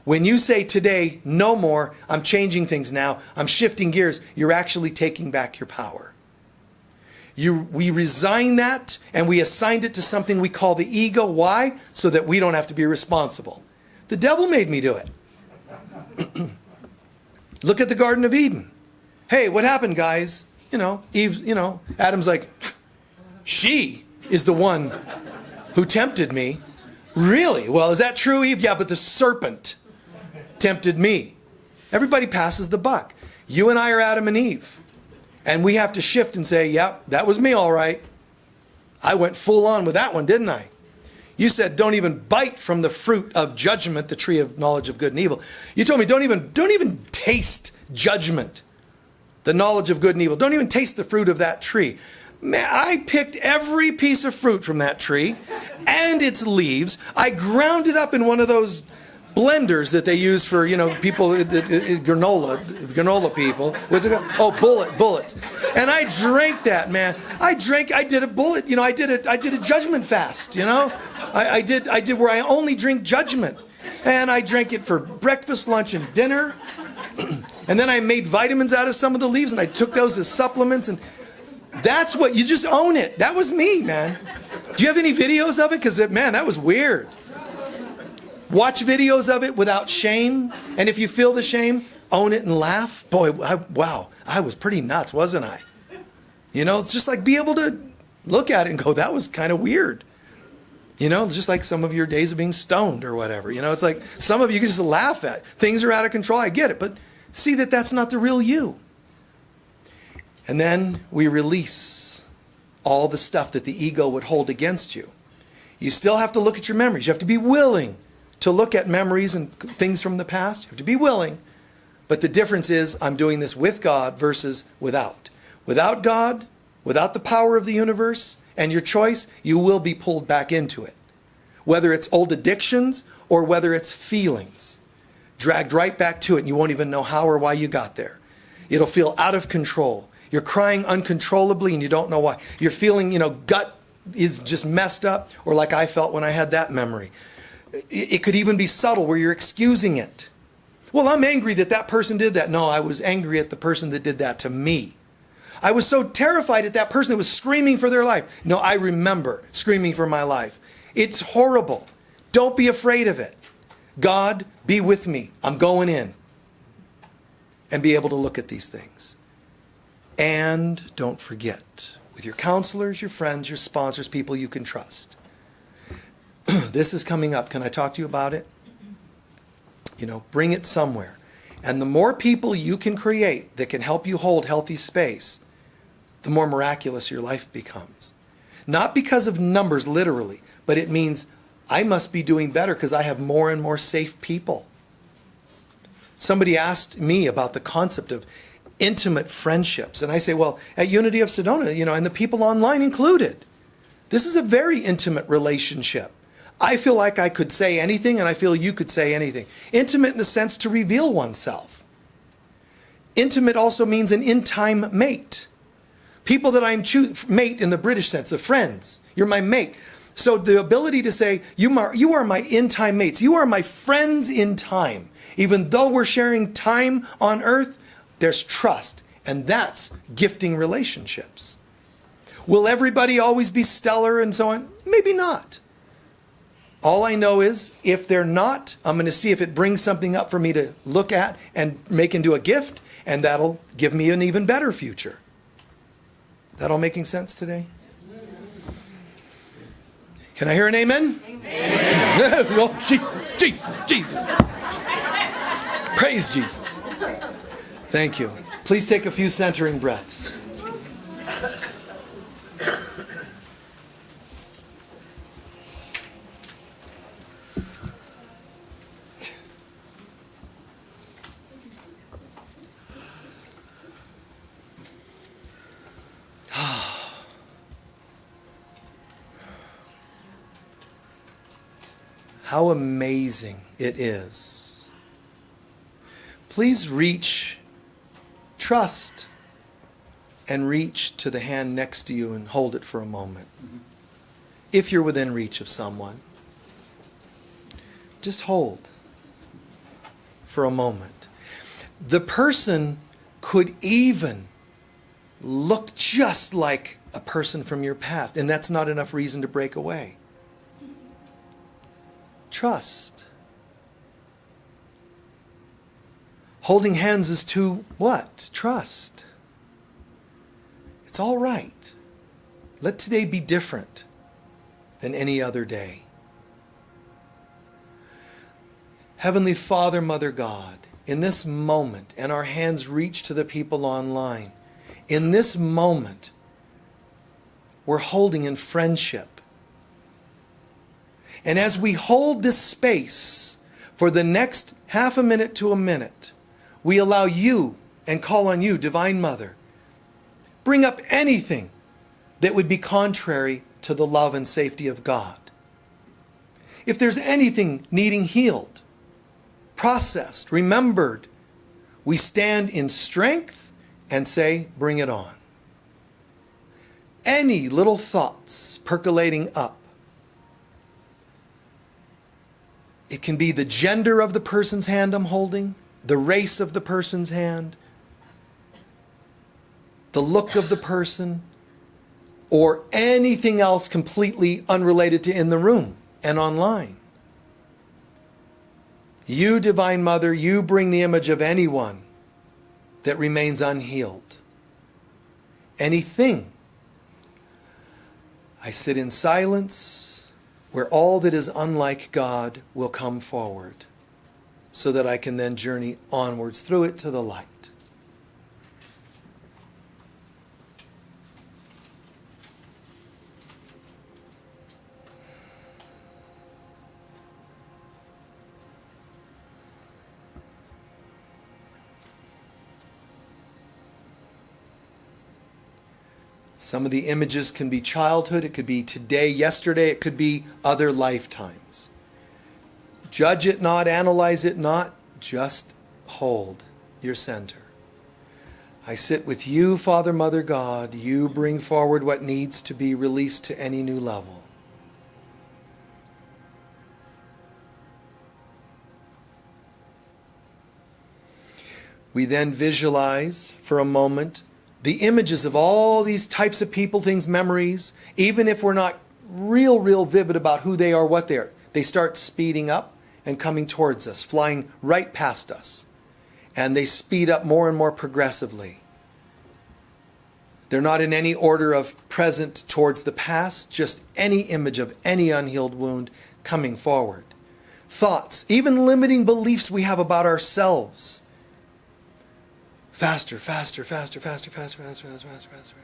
When you say today, no more, I'm changing things now, I'm shifting gears, you're actually taking back your power. We resign that and we assigned it to something we call the ego. Why? So that we don't have to be responsible. The devil made me do it. Look at the Garden of Eden. Hey, what happened, guys? Eve, Adam's like, she is the one who tempted me. Really? Well, is that true, Eve? Yeah, but the serpent tempted me. Everybody passes the buck. You and I are Adam and Eve. And we have to shift and say, yep, that was me all right. I went full on with that one, didn't I? You said, don't even bite from the fruit of judgment, the tree of knowledge of good and evil. You told me, don't even taste judgment, the knowledge of good and evil. Don't even taste the fruit of that tree. Man, I picked every piece of fruit from that tree and its leaves. I ground it up in one of those blenders that they use for, people, granola people. What's it called? Oh, bullets. And I drank that, man. I did a bullet, I did a judgment fast, I did where I only drink judgment. And I drank it for breakfast, lunch, and dinner. And then I made vitamins out of some of the leaves, and I took those as supplements. And that's what, you just own it. That was me, man. Do you have any videos of it? Because, man, that was weird. Watch videos of it without shame. And if you feel the shame, own it and laugh. Boy, wow, I was pretty nuts, wasn't I? It's just like be able to look at it and go, that was kind of weird. Just like some of your days of being stoned or whatever. It's like some of you can just laugh at. Things are out of control, I get it. But see that that's not the real you. And then we release all the stuff that the ego would hold against you. You still have to look at your memories. You have to be willing to look at memories and things from the past. You have to be willing. But the difference is I'm doing this with God versus without. Without God, without the power of the universe and your choice, you will be pulled back into it. Whether it's old addictions or whether it's feelings. Dragged right back to it and you won't even know how or why you got there. It'll feel out of control. You're crying uncontrollably and you don't know why. You're feeling, gut is just messed up, or like I felt when I had that memory. It could even be subtle where you're excusing it. Well, I'm angry that that person did that. No, I was angry at the person that did that to me. I was so terrified at that person that was screaming for their life. No, I remember screaming for my life. It's horrible. Don't be afraid of it. God, be with me. I'm going in. And be able to look at these things. And don't forget, with your counselors, your friends, your sponsors, people you can trust. This is coming up. Can I talk to you about it? Bring it somewhere. And the more people you can create that can help you hold healthy space, the more miraculous your life becomes. Not because of numbers, literally, but it means I must be doing better because I have more and more safe people. Somebody asked me about the concept of intimate friendships. And I say, well, at Unity of Sedona, and the people online included, this is a very intimate relationship. I feel like I could say anything, and I feel you could say anything. Intimate in the sense to reveal oneself. Intimate also means an in-time mate. People that I'm mate in the British sense, the friends. You're my mate. So the ability to say, you are my in-time mates. You are my friends in time. Even though we're sharing time on earth, there's trust. And that's gifting relationships. Will everybody always be stellar and so on? Maybe not. All I know is, if they're not, I'm going to see if it brings something up for me to look at and make into a gift, and that'll give me an even better future. That all making sense today? Can I hear an amen? Amen. Oh, Jesus, Jesus, Jesus. Praise Jesus. Thank you. Please take a few centering breaths. How amazing it is. Please trust and reach to the hand next to you and hold it for a moment. If you're within reach of someone, just hold for a moment. The person could even look just like a person from your past, and that's not enough reason to break away. Trust. Holding hands is to what? Trust. It's all right. Let today be different than any other day. Heavenly Father, Mother God, in this moment, and our hands reach to the people online, in this moment, we're holding in friendship. And as we hold this space for the next half a minute to a minute, we allow you and call on you, Divine Mother. Bring up anything that would be contrary to the love and safety of God. If there's anything needing healed, processed, remembered, we stand in strength and say, bring it on. Any little thoughts percolating up. It can be the gender of the person's hand I'm holding, the race of the person's hand, the look of the person, or anything else completely unrelated to in the room and online. You, Divine Mother, you bring the image of anyone that remains unhealed. Anything. I sit in silence where all that is unlike God will come forward so that I can then journey onwards through it to the light. Some of the images can be childhood, it could be today, yesterday, it could be other lifetimes. Judge it not, analyze it not, just hold your center. I sit with you, Father, Mother, God. You bring forward what needs to be released to any new level. We then visualize for a moment the images of all these types of people, things, memories, even if we're not real vivid about who they are, what they are, they start speeding up and coming towards us, flying right past us. And they speed up more and more progressively. They're not in any order of present towards the past, just any image of any unhealed wound coming forward. Thoughts, even limiting beliefs we have about ourselves. Faster, faster, faster, faster, faster, faster, faster, faster, faster.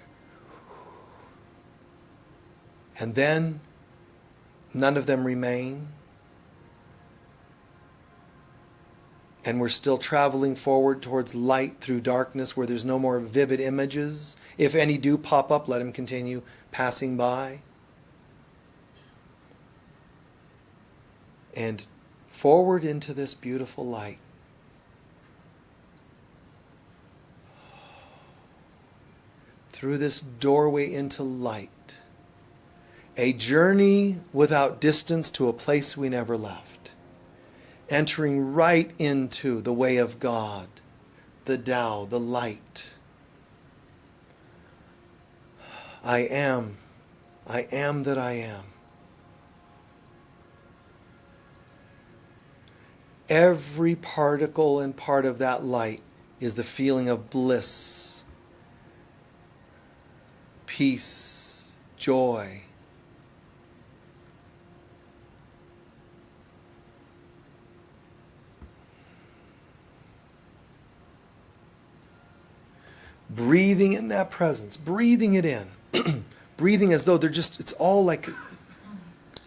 And then none of them remain. And we're still traveling forward towards light through darkness where there's no more vivid images. If any do pop up, let them continue passing by. And forward into this beautiful light. Through this doorway into light, a journey without distance to a place we never left, entering right into the way of God, the Tao, the light. I am that I am. Every particle and part of that light is the feeling of bliss, peace, joy. Breathing in that presence, breathing it in, breathing as though it's all like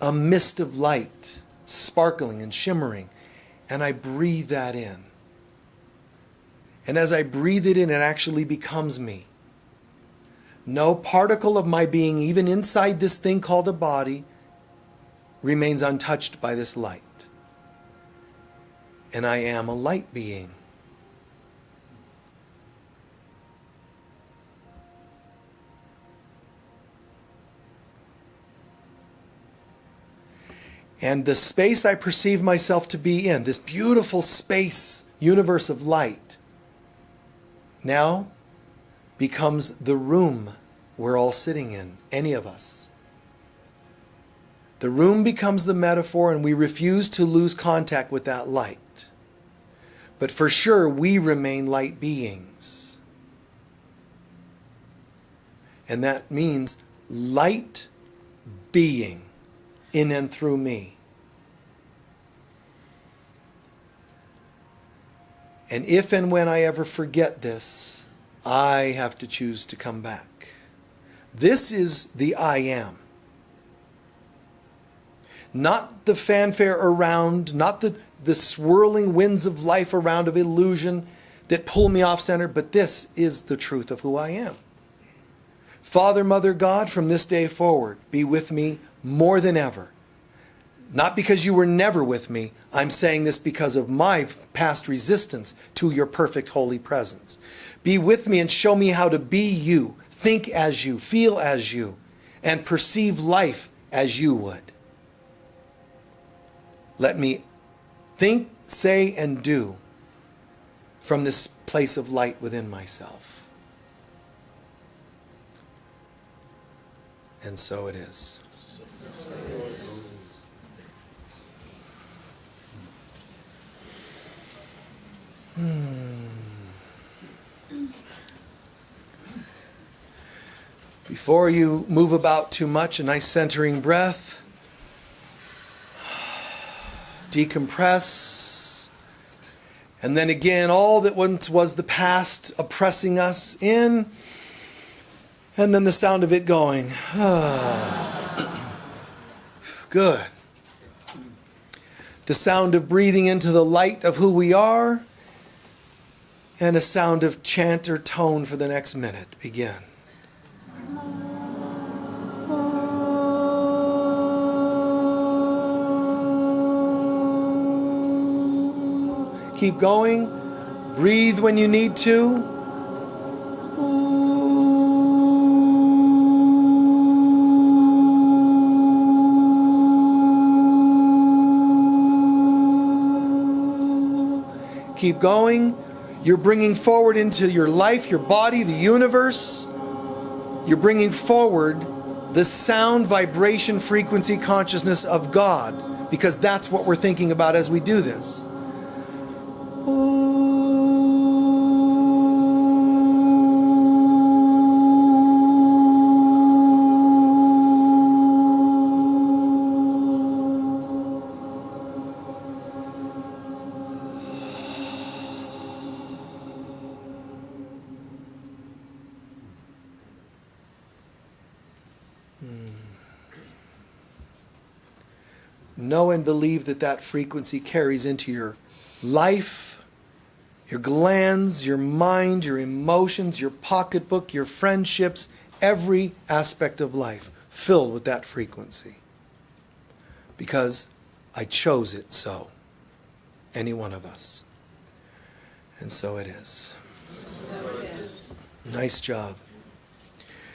a mist of light, sparkling and shimmering, and I breathe that in. And as I breathe it in, it actually becomes me. No particle of my being, even inside this thing called a body, remains untouched by this light. And I am a light being. And the space I perceive myself to be in, this beautiful space, universe of light, now becomes the room we're all sitting in, any of us. The room becomes the metaphor, and we refuse to lose contact with that light. But for sure, we remain light beings. And that means light being in and through me. And if and when I ever forget this, I have to choose to come back. This is the I am. not the fanfare around, not the swirling winds of life around of illusion that pull me off center, but this is the truth of who I am. Father, Mother, God, from this day forward, be with me more than ever. Not because you were never with me. I'm saying this because of my past resistance to your perfect holy presence. Be with me and show me how to be you, think as you, feel as you, and perceive life as you would. Let me think, say, and do from this place of light within myself. And so it is. Before you move about too much, a nice centering breath. Decompress. And then again, all that once was the past oppressing us in. And then the sound of it going. Good. The sound of breathing into the light of who we are. And a sound of chant or tone for the next minute. Begin. Keep going. Breathe when you need to. Keep going. You're bringing forward into your life, your body, the universe. You're bringing forward the sound, vibration, frequency, consciousness of God, because that's what we're thinking about as we do this. Know and believe that that frequency carries into your life, your glands, your mind, your emotions, your pocketbook, your friendships, every aspect of life filled with that frequency. Because I chose it so. Any one of us. And so it is. Nice job.